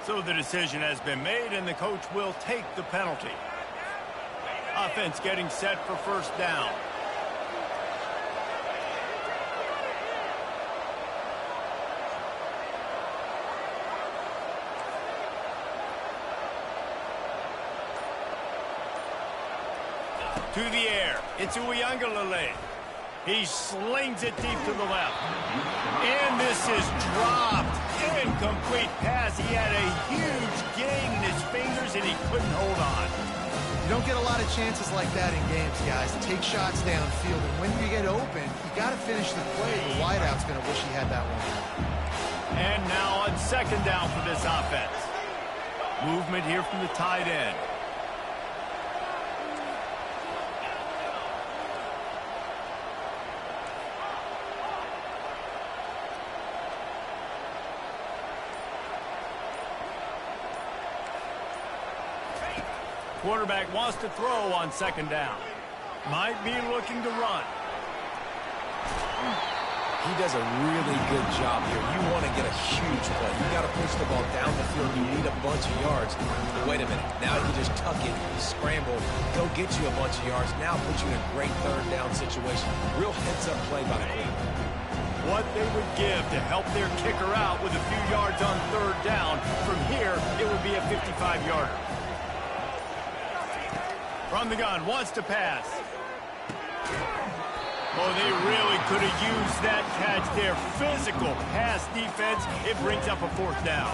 So the decision has been made, and the coach will take the penalty. Offense getting set for first down. To the air. It's Inaugural. He slings it deep to the left. And this is dropped. Incomplete pass. He had a huge gain in his fingers, and he couldn't hold on. You don't get a lot of chances like that in games, guys. Take shots downfield, and when you get open, you got to finish the play. The wideout's going to wish he had that one. And now on second down for this offense. Movement here from the tight end. Quarterback wants to throw on second down. Might be looking to run. He does a really good job here. You want to get a huge play. You got to push the ball down the field. You need a bunch of yards. But wait a minute. Now you just tuck it, scramble, go get you a bunch of yards. Now put you in a great third down situation. Real heads-up play by the quarterback. What they would give to help their kicker out with a few yards on third down. From here, it would be a 55-yarder. From the gun, wants to pass. Oh, they really could have used that catch there. Physical pass defense. It brings up a fourth down.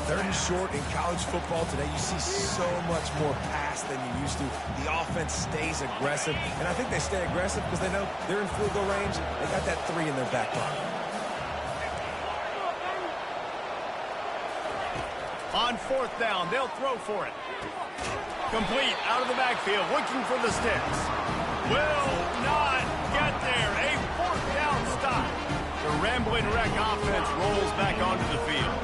Third and short in college football today. You see so much more pass than you used to. The offense stays aggressive, and I think they stay aggressive because they know they're in field goal range. They got that 3 in their back pocket. On fourth down, they'll throw for it. Complete out of the backfield, looking for the sticks. Will not get there. A fourth down stop. The rambling wreck offense rolls back onto the field.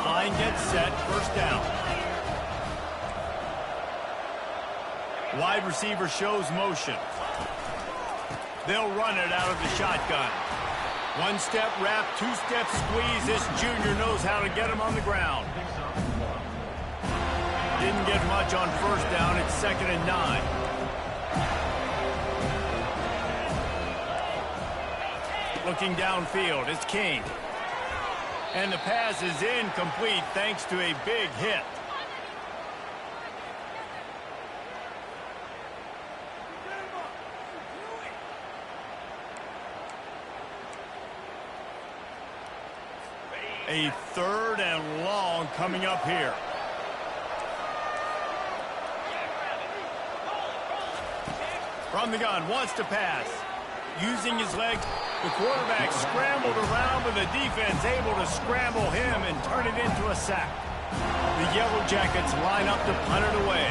Line gets set, first down. Wide receiver shows motion. They'll run it out of the shotgun. One-step wrap, two-step squeeze. This junior knows how to get him on the ground. Didn't get much on first down. It's 2nd and 9. Looking downfield, it's King. And the pass is incomplete thanks to a big hit. A 3rd and long coming up here. From the gun, wants to pass. Using his legs, the quarterback scrambled around, but the defense able to scramble him and turn it into a sack. The Yellow Jackets line up to punt it away.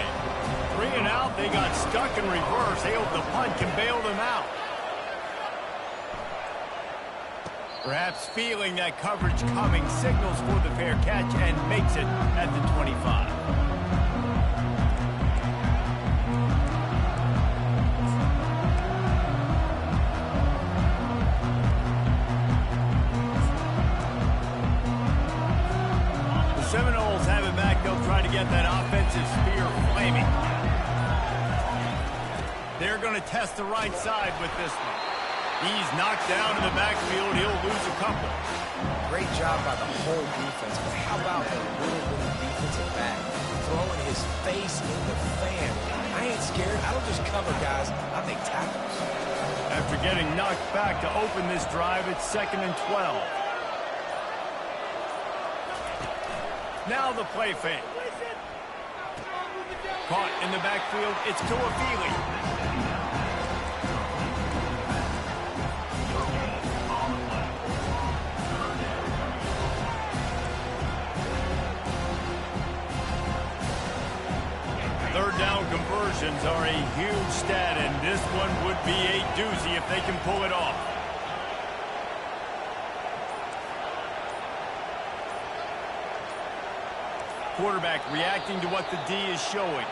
3 and out, they got stuck in reverse. They hope the punt can bail them out. Perhaps feeling that coverage coming, signals for the fair catch and makes it at the 25. Seminoles have it back. They'll try to get that offensive spear flaming. They're going to test the right side with this one. He's knocked down in the backfield. He'll lose a couple. Great job by the whole defense, but how about the little defensive back throwing his face in the fan? I ain't scared. I don't just cover guys. I make tackles. After getting knocked back to open this drive, it's 2nd and 12. Now the play fake. Caught in the backfield. It's Tuafili. Third down conversions are a huge stat, and this one would be a doozy if they can pull it off. Quarterback reacting to what the D is showing.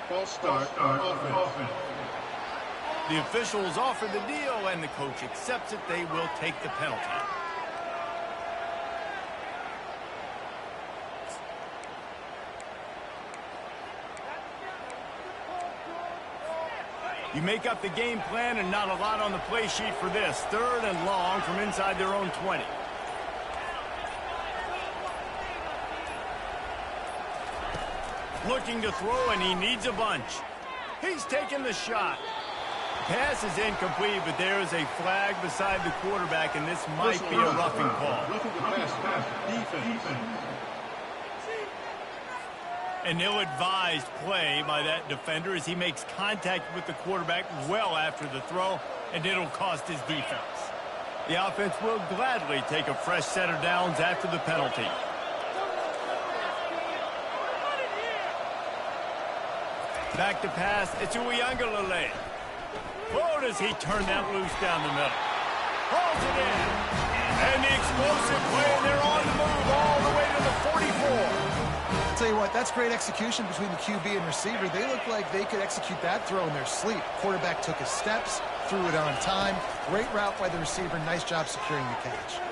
False start. Offense. The officials offer the deal, and the coach accepts it. They will take the penalty. You make up the game plan, and not a lot on the play sheet for this. 3rd and long from inside their own 20. Looking to throw, and he needs a bunch. He's taking the shot. Pass is incomplete, but there is a flag beside the quarterback, and this might be a roughing call. Defense. An ill-advised play by that defender as he makes contact with the quarterback well after the throw, and it'll cost his defense. The offense will gladly take a fresh set of downs after the penalty. Back to pass. It's Inaugural. Oh, does he turn that loose down the middle? Hauls it in. And the explosive play, and they're on the move all the way to the 44. tell you what, that's great execution between the QB and receiver. They look like they could execute that throw in their sleep. Quarterback took his steps, threw it on time. Great route by the receiver. Nice job securing the catch.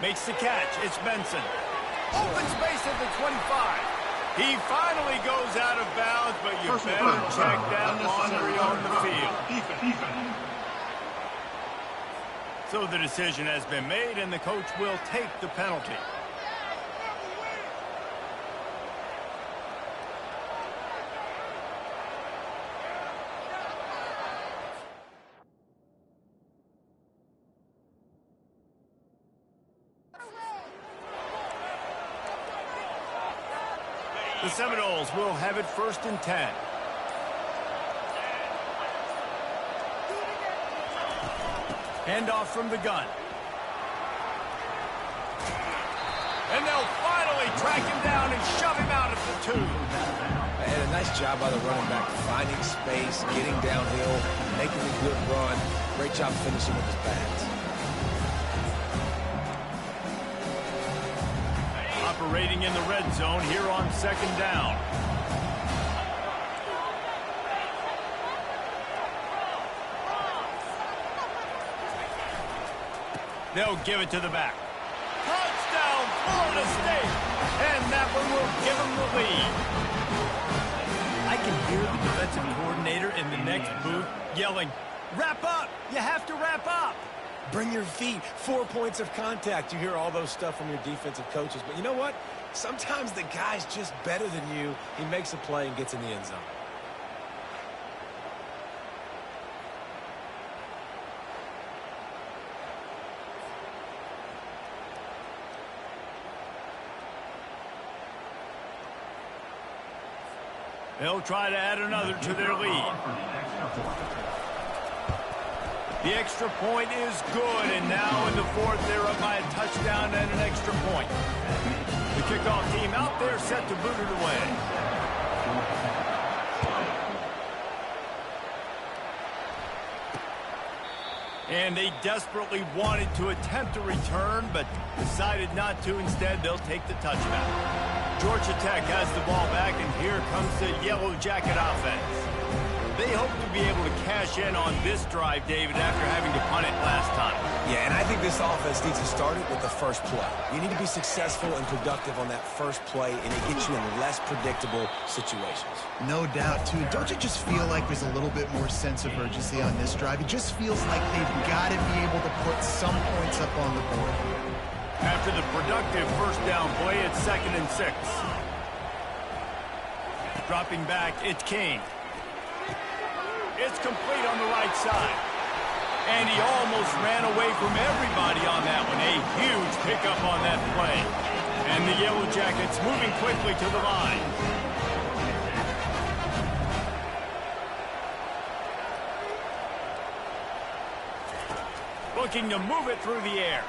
Makes the catch. It's Benson. Open space at the 25. He finally goes out of bounds, but you better check that laundry on the field. So the decision has been made, and the coach will take the penalty. The Seminoles will have it 1st and 10. Handoff from the gun. And they'll finally track him down and shove him out at the 2. And a nice job by the running back, finding space, getting downhill, making a good run. Great job finishing with his pads. Operating in the red zone here on 2nd down. They'll give it to the back. Touchdown, Florida State! And that one will give them the lead. I can hear the defensive coordinator in the next booth yelling, "Wrap up! You have to wrap up!" Bring your feet. 4 points of contact. You hear all those stuff from your defensive coaches. But you know what? Sometimes the guy's just better than you. He makes a play and gets in the end zone. They'll try to add another to their lead. The extra point is good, and now in the 4th, they're up by a touchdown and an extra point. The kickoff team out there set to boot it away. And they desperately wanted to attempt a return, but decided not to. Instead, they'll take the touchback. Georgia Tech has the ball back, and here comes the Yellow Jacket offense. They hope to be able to cash in on this drive, David, after having to punt it last time. Yeah, and I think this offense needs to start it with the first play. You need to be successful and productive on that first play, and it gets you in less predictable situations. No doubt, too. Don't you just feel like there's a little bit more sense of urgency on this drive? It just feels like they've got to be able to put some points up on the board. After the productive 1st down play, it's 2nd and 6. Dropping back, it's King. It's complete on the right side. And he almost ran away from everybody on that one. A huge pickup on that play. And the Yellow Jackets moving quickly to the line. Looking to move it through the air.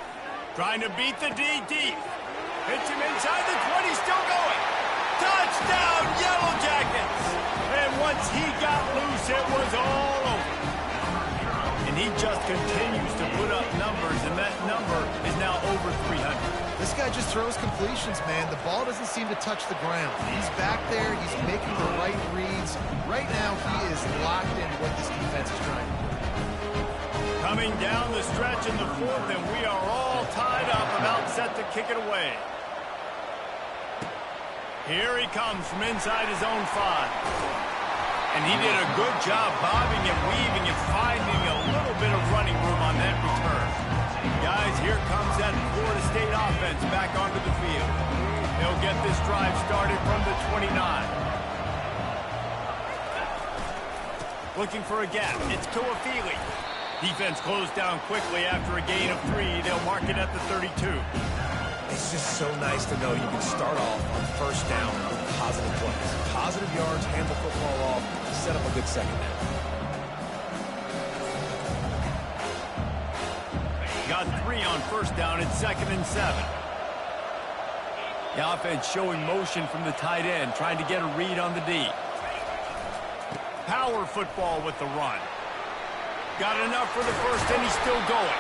Trying to beat the D deep. Hits him inside the 20, still going. Touchdown, Yellow Jackets! And once he got loose, it was all over. And he just continues to put up numbers, and that number is now over 300. This guy just throws completions, man. The ball doesn't seem to touch the ground. He's back there. He's making the right reads. Right now, he is locked into what this defense is trying to do. Coming down the stretch in the 4th, and we are all tied up, about set to kick it away. Here he comes from inside his own 5. And he did a good job bobbing and weaving and finding a little bit of running room on that return. Guys, here comes that Florida State offense back onto the field. They'll get this drive started from the 29. Looking for a gap. It's Tuafili. Defense closed down quickly after a gain of 3. They'll mark it at the 32. It's just so nice to know you can start off on 1st down with positive plays. Positive yards, hand the football off, set up a good 2nd down. Got 3 on 1st down. It's 2nd and 7. The offense showing motion from the tight end, trying to get a read on the D. Power football with the run. Got enough for the 1st, and he's still going.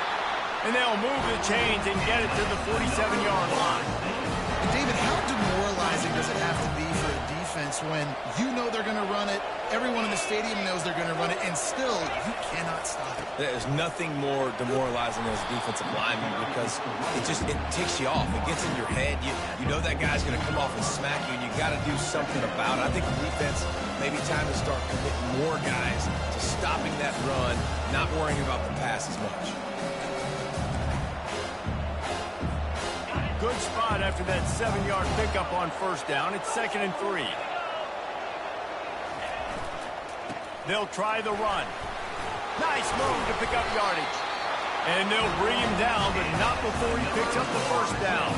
And they'll move the chains and get it to the 47-yard line. And David, how demoralizing does offense when you know they're going to run it, everyone in the stadium knows they're going to run it, and still you cannot stop it. There's nothing more demoralizing as a defensive lineman because it ticks you off. It gets in your head. You know that guy's going to come off and smack you, and you got to do something about it. I think the defense, maybe time to start committing more guys to stopping that run, not worrying about the pass as much. Good spot after that 7-yard pickup on first down. It's 2nd and 3. They'll try the run. Nice move to pick up yardage. And they'll bring him down, but not before he picks up the first down.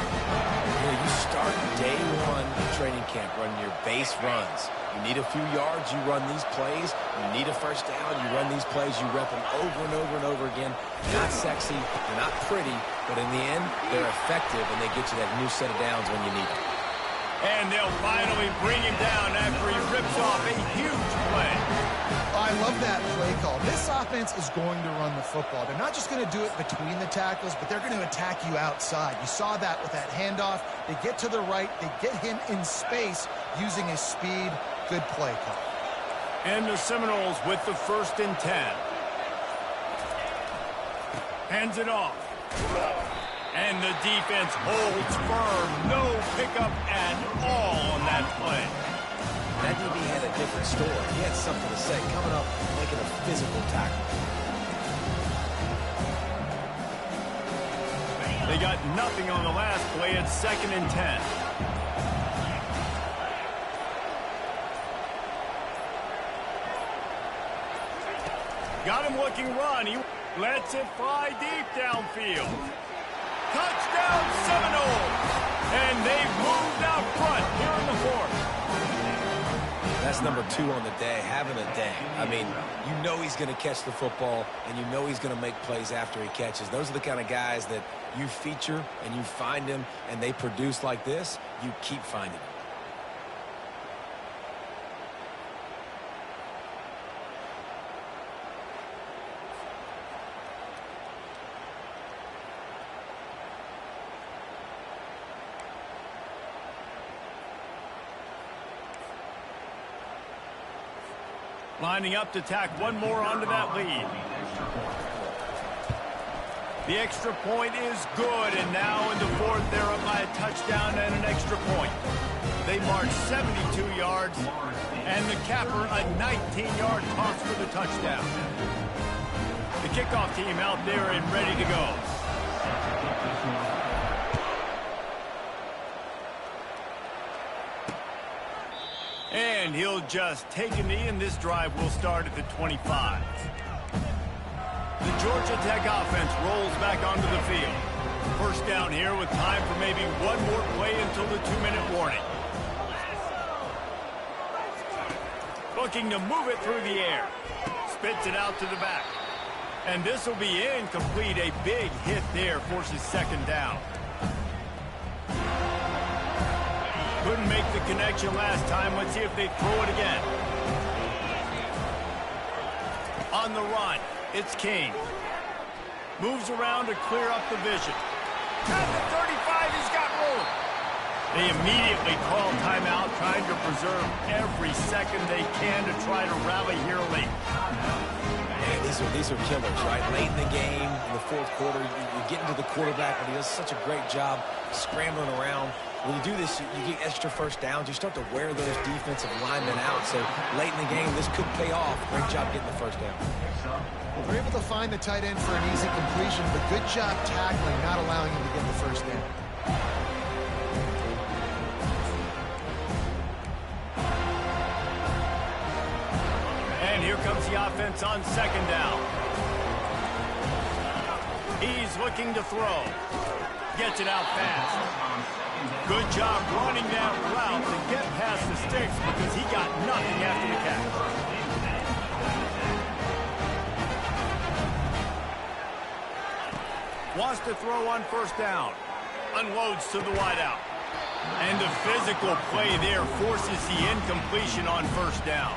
You start day one training camp running your base runs. You need a few yards, you run these plays. You need a first down, you run these plays. You rep them over and over and over again. They're not sexy, they're not pretty, but in the end, they're effective, and they get you that new set of downs when you need them. And they'll finally bring him down after he rips off a huge play. I love that play call. This offense is going to run the football. They're not just going to do it between the tackles, but they're going to attack you outside. You saw that with that handoff. They get to the right. They get him in space using his speed. Good play call. And the Seminoles with the 1st and 10. Hands it off. And the defense holds firm. No pickup at all on that play. That DB had a different story. He had something to say, coming up, making a physical tackle. They got nothing on the last play. It's 2nd and 10. Got him looking run. He lets it fly deep downfield. Touchdown Seminoles! And they've moved out front here in the 4th. That's number 2 on the day, having a day. I mean, you know he's going to catch the football, and you know he's going to make plays after he catches. Those are the kind of guys that you feature and you find them, and they produce like this, you keep finding them. Lining up to tack one more onto that lead. The extra point is good, and now in the 4th, they're up by a touchdown and an extra point. They march 72 yards, and the capper a 19-yard toss for the touchdown. The kickoff team out there and ready to go. And he'll just take a knee, and this drive will start at the 25. The Georgia Tech offense rolls back onto the field. First down here with time for maybe one more play until the 2-minute warning. Looking to move it through the air. Spits it out to the back. And this will be incomplete. A big hit there forces 2nd down. Couldn't make the connection last time. Let's see if they throw it again. On the run, it's King. Moves around to clear up the vision. At the 35, he's got room. They immediately call timeout, trying to preserve every second they can to try to rally here late. Man, these are killers, right? Late in the game, in the 4th quarter, you get into the quarterback, but he does such a great job scrambling around. When you do this, you get extra first downs. You start to wear those defensive linemen out. So late in the game, this could pay off. Great job getting the first down. Well, they're able to find the tight end for an easy completion, but good job tackling, not allowing him to get the first down. And here comes the offense on 2nd down. He's looking to throw. Gets it out fast. Good job running that route to get past the sticks because he got nothing after the catch. Wants to throw on first down. Unloads to the wideout. And the physical play there forces the incompletion on first down.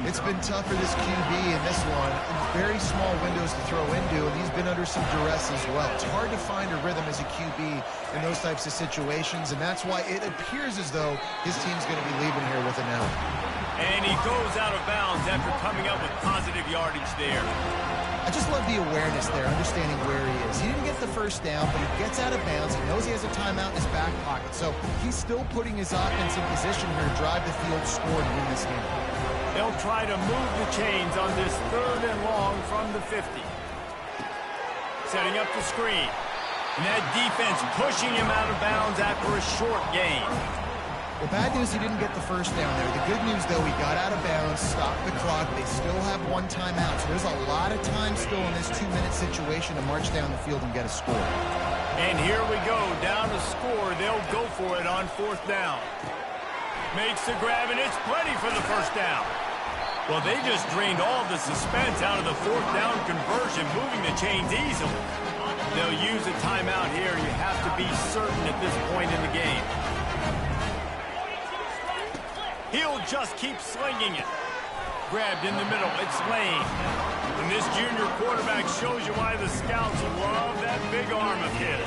It's been tough for this QB in this one. Very small windows to throw into, and he's been under some duress as well. It's hard to find a rhythm as a QB in those types of situations, and that's why it appears as though his team's going to be leaving here with an out. And he goes out of bounds after coming up with positive yardage there. I just love the awareness there, understanding where he is. He didn't get the first down, but he gets out of bounds. He knows he has a timeout in his back pocket, so he's still putting his offense in position here to drive the field, score, and win this game. They'll try to move the chains on this 3rd and long from the 50. Setting up the screen. And that defense pushing him out of bounds after a short gain. The bad news, he didn't get the first down there. The good news, though, he got out of bounds, stopped the clock. They still have one timeout, so there's a lot of time still in this 2-minute situation to march down the field and get a score. And here we go, down to score. They'll go for it on 4th down. Makes the grab, and it's plenty for the first down. Well, they just drained all the suspense out of the 4th down conversion, moving the chains easily. They'll use a timeout here. You have to be certain at this point in the game. He'll just keep slinging it. Grabbed in the middle. It's Lane. And this junior quarterback shows you why the scouts love that big arm of his.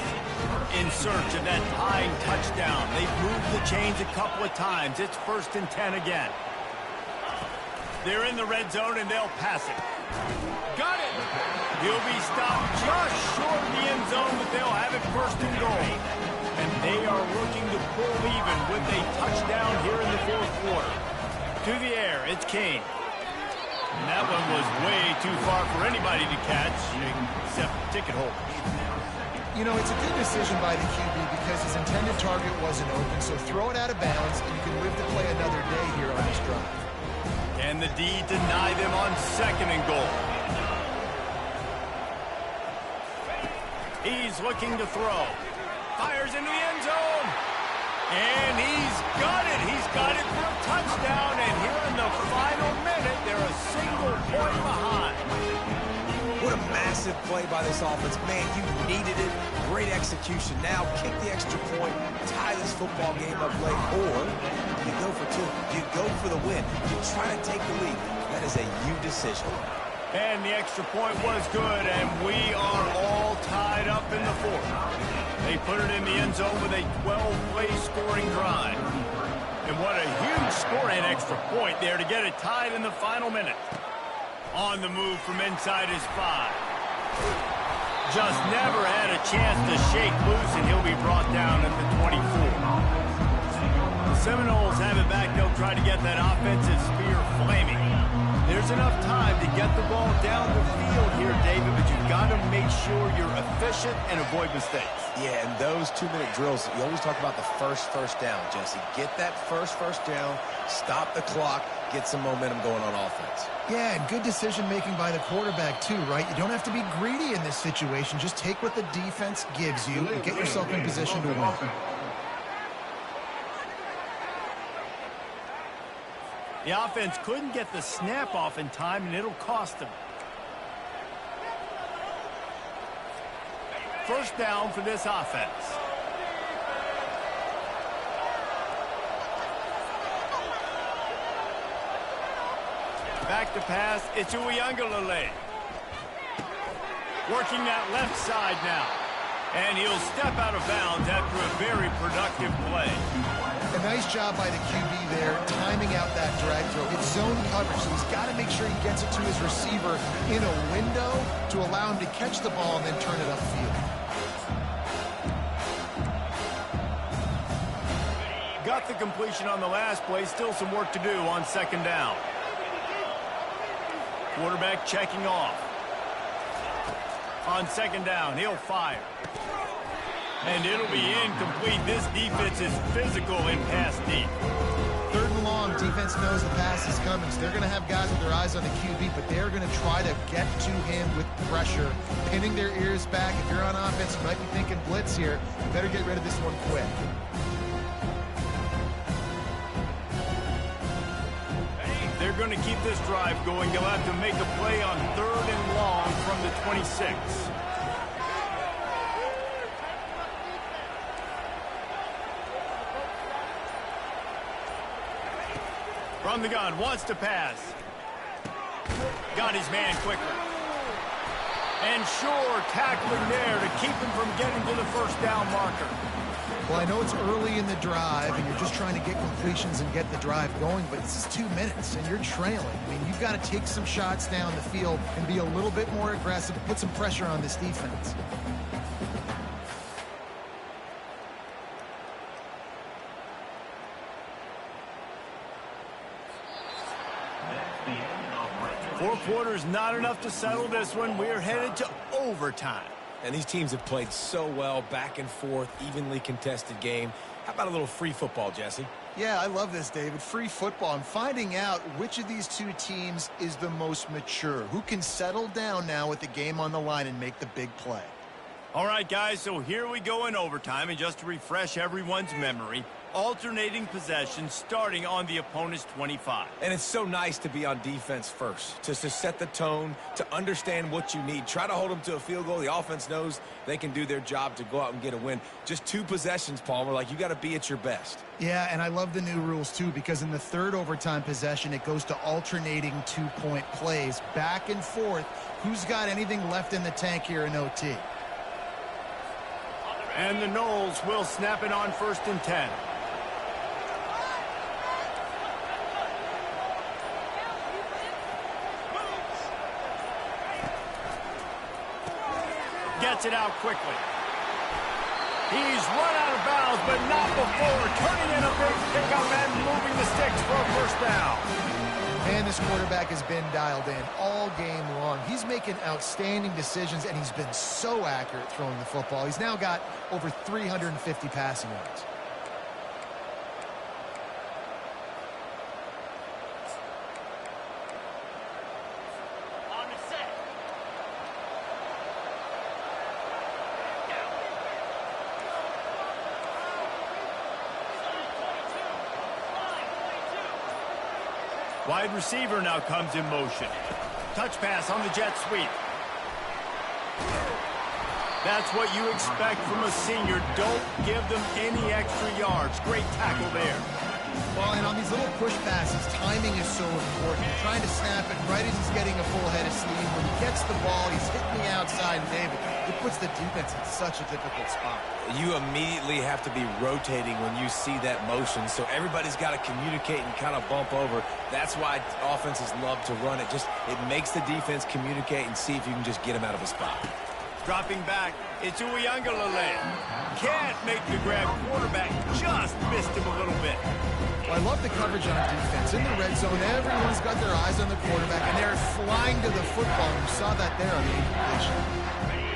In search of that tying touchdown. They've moved the chains a couple of times. It's 1st and 10 again. They're in the red zone, and they'll pass it. Got it! He'll be stopped just short of the end zone, but they'll have it 1st and goal. And they are looking to pull even with a touchdown here in the 4th quarter. To the air, it's Kane. And that one was way too far for anybody to catch, except the ticket holder. You know, it's a good decision by the QB because his intended target wasn't open, so throw it out of bounds, and you can live to play another day here on this drive. Can the D deny them on 2nd and goal? He's looking to throw. Fires into the end zone. And he's got it. He's got it for a touchdown. And here in the final minute, they're a single point behind. What a massive play by this offense. Man, you needed it. Great execution. Now kick the extra point, tie this football game up late, or you go for 2. You go for the win. You try to take the lead. That is a you decision. And the extra point was good, and we are all tied up in the 4th. They put it in the end zone with a 12-play scoring drive. And what a huge score and extra point there to get it tied in the final minute. On the move from inside his 5. Just never had a chance to shake loose, and he'll be brought down at the 24. The Seminoles have it back. They'll try to get that offensive spear flaming. There's enough time to get the ball down the field here, David, but you've got to make sure you're efficient and avoid mistakes. Yeah, and those 2-minute drills, you always talk about the first down, Jesse. Get that first down, stop the clock, get some momentum going on offense. Yeah, and good decision-making by the quarterback, too, right? You don't have to be greedy in this situation. Just take what the defense gives you and get yourself in position to win. The offense couldn't get the snap off in time, and it'll cost them. 1st down for this offense. Back to pass, it's Inaugural. Working that left side now. And he'll step out of bounds after a very productive play. A nice job by the QB there, timing out that drag throw. It's zone coverage, so he's got to make sure he gets it to his receiver in a window to allow him to catch the ball and then turn it upfield. Got the completion on the last play. Still some work to do on 2nd down. Quarterback checking off. On 2nd down, he'll fire. And it'll be incomplete. This defense is physical in pass deep. 3rd and long, defense knows the pass is coming, so they're going to have guys with their eyes on the QB, but they're going to try to get to him with pressure, pinning their ears back. If you're on offense, you might be thinking blitz here. You better get rid of this one quick. They're going to keep this drive going. They'll have to make a play on 3rd and long from the 26. From the gun, wants to pass. on his man quickly. And sure, tackling there to keep him from getting to the first down marker. Well, I know it's early in the drive, and you're just trying to get completions and get the drive going, but this is 2 minutes, and you're trailing. I mean, you've got to take some shots down the field and be a little bit more aggressive, put some pressure on this defense. Four quarters not enough to settle this one. We're headed to overtime. And these teams have played so well, back and forth, evenly contested game. How about a little free football, Jesse? Yeah, I love this, David. Free football. I'm finding out which of these two teams is the most mature, who can settle down now with the game on the line and make the big play. All right, guys, so here we go in overtime, and just to refresh everyone's memory, alternating possessions starting on the opponent's 25. And it's so nice to be on defense first, just to set the tone, to understand what you need. Try to hold them to a field goal. The offense knows they can do their job to go out and get a win. Just 2 possessions, Palmer, like you got to be at your best. Yeah, and I love the new rules, too, because in the third overtime possession, it goes to alternating 2-point plays, back and forth. Who's got anything left in the tank here in OT? And the Noles will snap it on 1st and 10. Gets it out quickly. He's run out of bounds, but not before turning in a big pickup and moving the sticks for a first down. And this quarterback has been dialed in all game long. He's making outstanding decisions, and he's been so accurate throwing the football. He's now got over 350 passing yards. Wide receiver now comes in motion. Touch pass on the jet sweep. That's what you expect from a senior. Don't give them any extra yards. Great tackle there. Well, and on these little push passes, timing is so important. You're trying to snap it right as he's getting a full head of steam. When he gets the ball, he's hitting the outside, and David, it puts the defense in such a difficult spot. You immediately have to be rotating when you see that motion, so everybody's got to communicate and kind of bump over. That's why offenses love to run it. It makes the defense communicate and see if you can just get him out of a spot. Dropping back, it's Inaugural. Can't make the grab. Quarterback just missed him a little bit. Well, I love the coverage on defense. In the red zone, everyone's got their eyes on the quarterback, and they're flying to the football. You saw that there on the incompletion.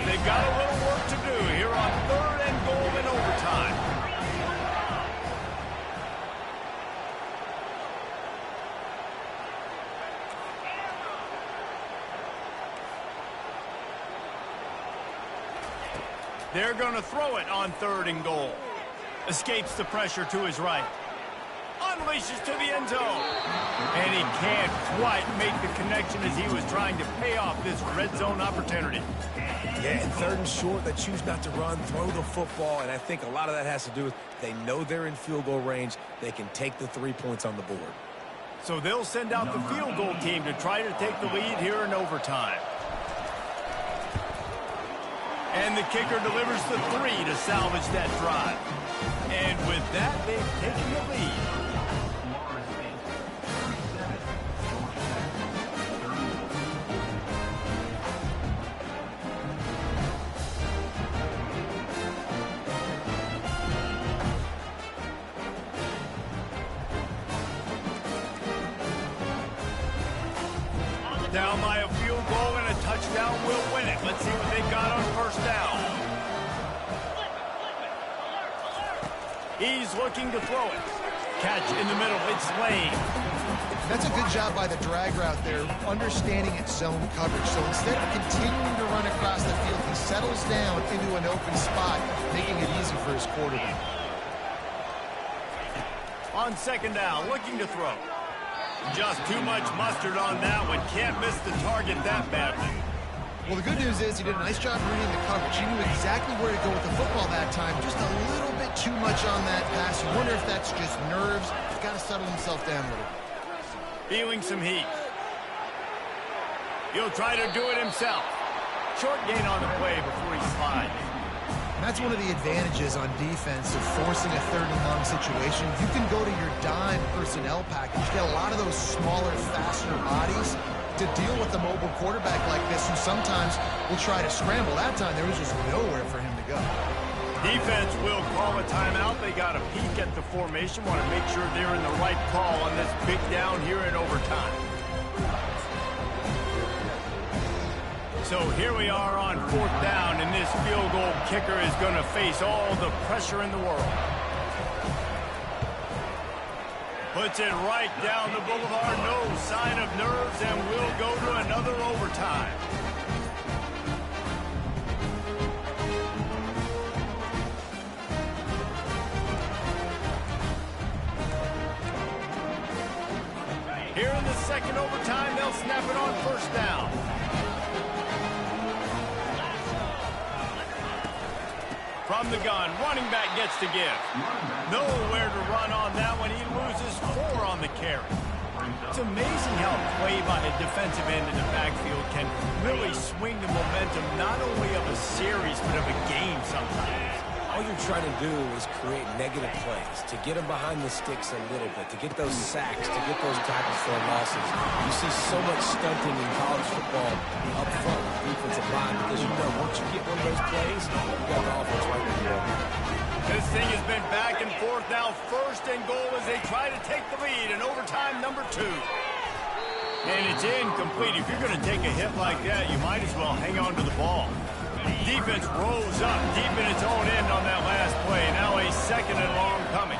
They've got a little work to do here on 3rd and goal in overtime. They're going to throw it on 3rd and goal. Escapes the pressure to his right. Unleashes to the end zone. And he can't quite make the connection as he was trying to pay off this red zone opportunity. Yeah, and 3rd and short, they choose not to run, throw the football, and I think a lot of that has to do with they know they're in field goal range. They can take the 3 points on the board. So they'll send out the field goal team to try to take the lead here in overtime. And the kicker delivers the 3 to salvage that drive. And with that, they've taken the lead. Down by a field goal and a touchdown will win it. Let's see what they've got on 1st down. He's looking to throw it. Catch in the middle. It's Lane. That's a good job by the drag route there, understanding its zone coverage. So instead of continuing to run across the field, he settles down into an open spot, making it easy for his quarterback. On 2nd down, looking to throw. Just too much mustard on that one. Can't miss the target that badly. Well, the good news is he did a nice job reading the coverage. He knew exactly where to go with the football that time. Just a little bit too much on that pass. You wonder if that's just nerves. He's got to settle himself down a little. Feeling some heat. He'll try to do it himself. Short gain on the play before he slides. And that's one of the advantages on defense of forcing a third and long situation. You can go to your dime personnel package, get a lot of those smaller, faster bodies to deal with a mobile quarterback like this who sometimes will try to scramble. That time there was just nowhere for him to go. Defense will call a timeout. They got a peek at the formation, want to make sure they're in the right call on this big down here in overtime. So here we are on 4th down, and this field goal kicker is going to face all the pressure in the world. Puts it right down the boulevard, no sign of nerves, and we'll go to another overtime. Here in the second overtime, they'll snap it on 1st down. From the gun, running back gets to give. Nowhere to run on that one. He loses 4 on the carry. It's amazing how play by a defensive end in the backfield can really swing the momentum not only of a series but of a game sometimes. All you're trying to do is create negative plays, to get them behind the sticks a little bit, to get those sacks, to get those tackles for losses. You see so much stunting in college football up front with the defensive line because you know once you get one of those plays, you got the offense right where you want. This thing has been back and forth now. 1st and goal as they try to take the lead in overtime number 2. And it's incomplete. If you're going to take a hit like that, you might as well hang on to the ball. Defense rolls up deep in its own end on that last play. Now a 2nd and long coming.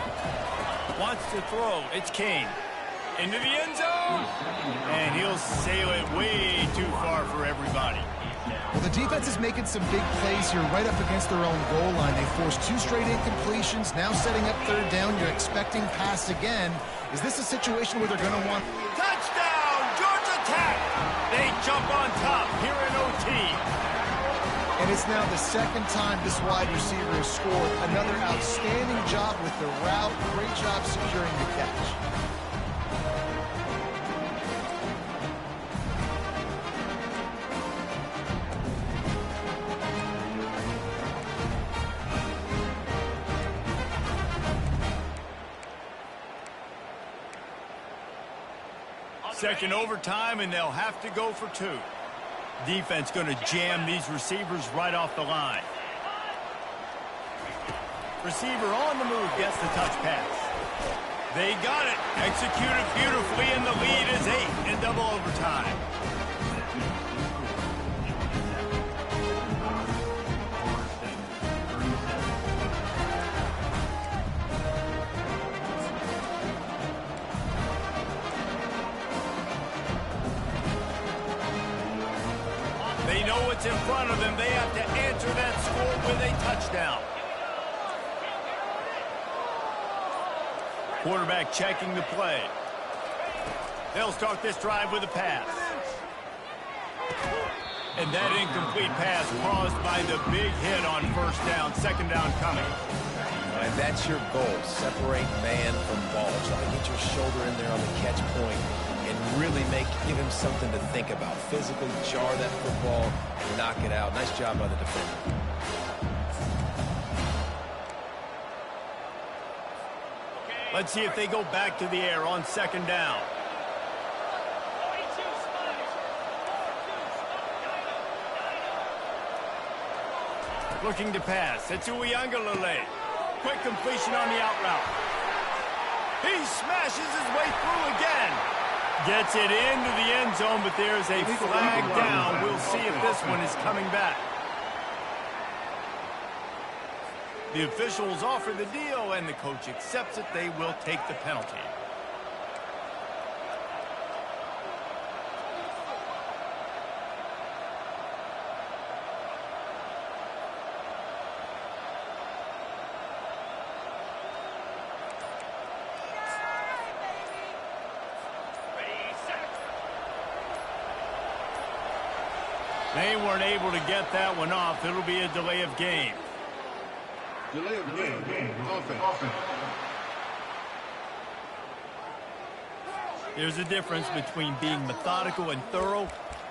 Wants to throw. It's Kane. Into the end zone. And he'll sail it way too far for everybody. Well, the defense is making some big plays here right up against their own goal line. They forced 2 straight incompletions. Now setting up 3rd down. You're expecting pass again. Is this a situation where they're going to want... Touchdown! Georgia Tech! They jump on top here in OT. And it's now the 2nd time this wide receiver has scored. Another outstanding job with the route. Great job securing the catch. Second overtime, and they'll have to go for 2. Defense going to jam these receivers right off the line. Receiver on the move gets the touch pass. They got it. Executed beautifully, and the lead is 8 in double overtime. They know what's in front of them. They have to answer that score with a touchdown. Quarterback checking the play. They'll start this drive with a pass. And that incomplete pass caused by the big hit on 1st down. 2nd down coming. And that's your goal. Separate man from ball. Try to get your shoulder in there on the catch point and really give him something to think about. Physically jar that football and knock it out. Nice job by the defender. Let's see if they go back to the air on 2nd down. Looking to pass. It's Inaugural. Quick completion on the out route. He smashes his way through again. Gets it into the end zone, but there's a flag down. We'll see if this one is coming back. The officials offer the deal, and the coach accepts it. They will take the penalty. They weren't able to get that one off. It'll be a delay of game. Delay of game. Offense. There's a difference between being methodical and thorough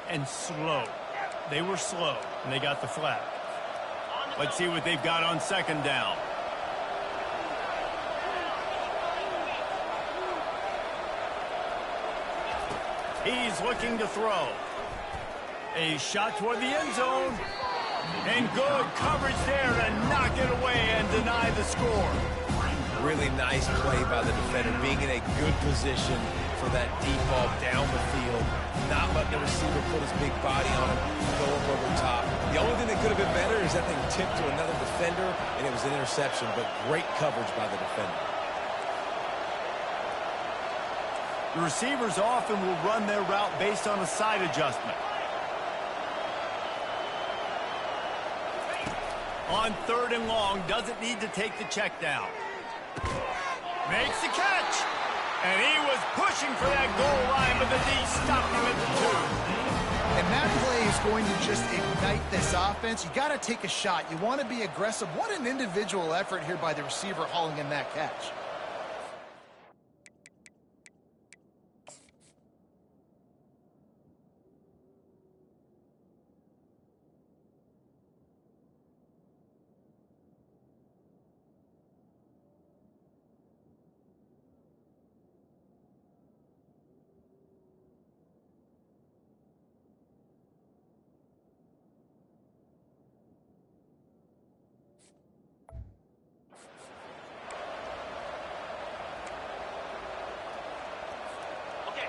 and slow. They were slow, and they got the flag. Let's see what they've got on second down. He's looking to throw. A shot toward the end zone. And good coverage there to knock it away and deny the score. Really nice play by the defender, being in a good position for that deep ball down the field, not letting the receiver put his big body on him, go up over top. The only thing that could have been better is that thing tipped to another defender, and it was an interception, but great coverage by the defender. The receivers often will run their route based on a side adjustment. On 3rd and long, doesn't need to take the check down. Makes the catch. And he was pushing for that goal line, but the D stopped him at the 2. And that play is going to just ignite this offense. You got to take a shot. You want to be aggressive. What an individual effort here by the receiver hauling in that catch.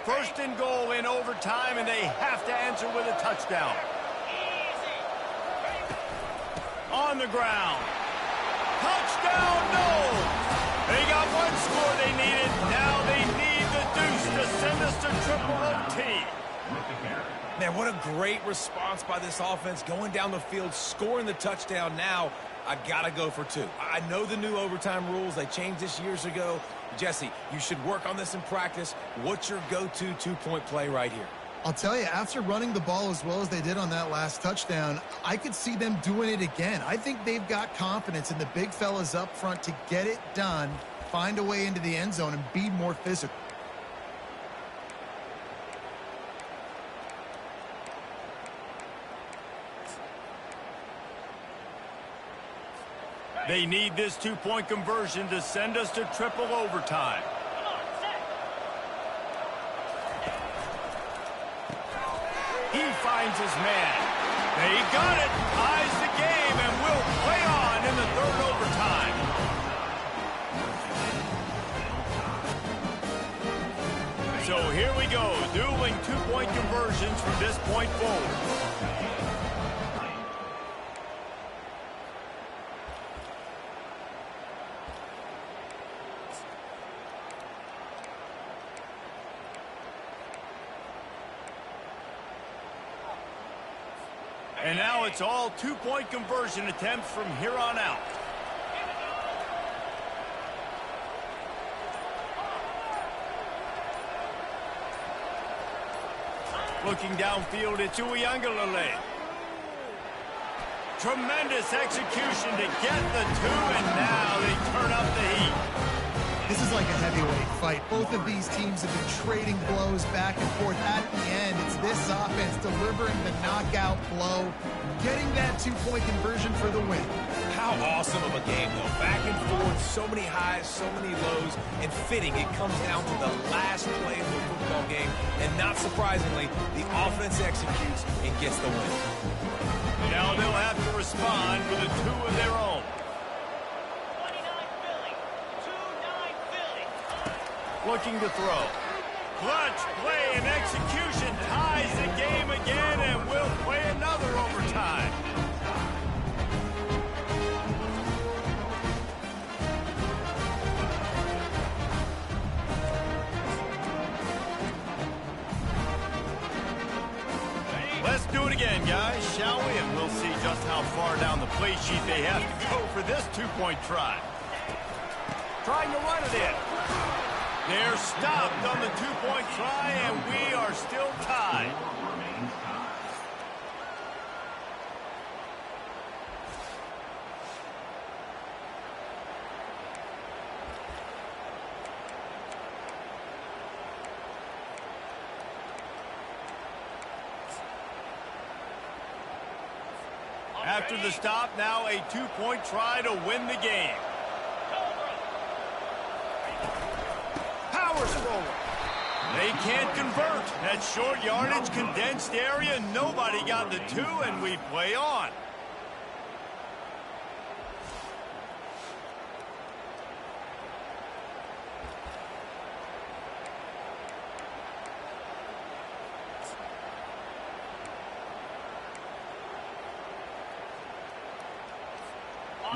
First and goal in overtime, and they have to answer with a touchdown. On the ground. Touchdown, no! They got one score they needed. Now they need the deuce to send us to triple OT. Man, what a great response by this offense, going down the field, scoring the touchdown. Now I gotta go for 2. I know the new overtime rules. They changed this years ago. Jesse, you should work on this in practice. What's your go-to 2-point play right here? I'll tell you, after running the ball as well as they did on that last touchdown, I could see them doing it again. I think they've got confidence in the big fellas up front to get it done, find a way into the end zone, and be more physical. They need this 2-point conversion to send us to triple overtime. He finds his man. They got it. Ties the game and will play on in the 3rd overtime. So here we go. Dueling 2-point conversions from this point forward. And now it's all 2-point conversion attempts from here on out. Looking downfield, it's Inaugural. Tremendous execution to get the 2, and now they turn up the heat. This is like a heavyweight fight. Both of these teams have been trading blows back and forth. At the end, it's this offense delivering the knockout blow, getting that 2-point conversion for the win. How awesome of a game, though. Back and forth, so many highs, so many lows, and fitting. It comes down to the last play of the football game, and not surprisingly, the offense executes and gets the win. Now they'll have to respond with a 2 of their own. Looking to throw. Clutch play and execution ties the game again and will play another overtime. Let's do it again, guys, shall we? And we'll see just how far down the play sheet they have to go for this 2-point try. Trying to run it in. They're stopped on the 2-point try, and we are still tied. After the stop, now a 2-point try to win the game. Powers forward. They can't convert. That short yardage, condensed area, nobody got the 2, and we play on.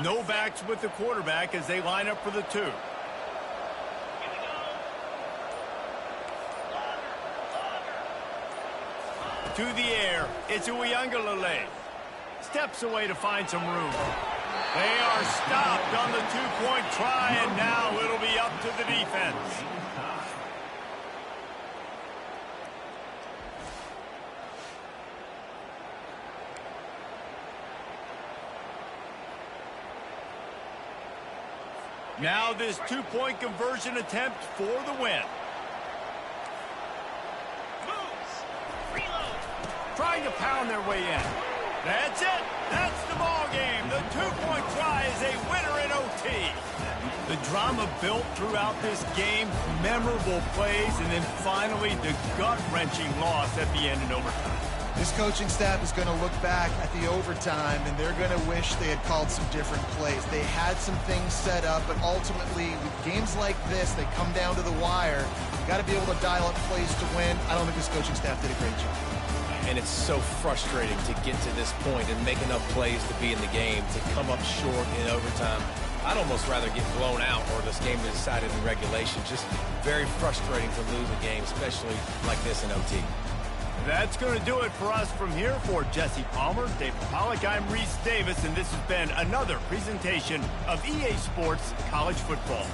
No backs with the quarterback as they line up for the 2. To the air, it's Inaugural. Steps away to find some room. They are stopped on the 2-point try, and now it'll be up to the defense. Now this 2-point conversion attempt for the win. Trying to pound their way in. That's it. That's the ball game. The 2-point try is a winner in OT. The drama built throughout this game, memorable plays, and then finally the gut-wrenching loss at the end in overtime. This coaching staff is going to look back at the overtime, and they're going to wish they had called some different plays. They had some things set up, but ultimately, with games like this, they come down to the wire. You got to be able to dial up plays to win. I don't think this coaching staff did a great job. And it's so frustrating to get to this point and make enough plays to be in the game, to come up short in overtime. I'd almost rather get blown out or this game is decided in regulation. Just very frustrating to lose a game, especially like this in OT. That's going to do it for us from here. For Jesse Palmer, David Pollack, I'm Reese Davis, and this has been another presentation of EA Sports College Football.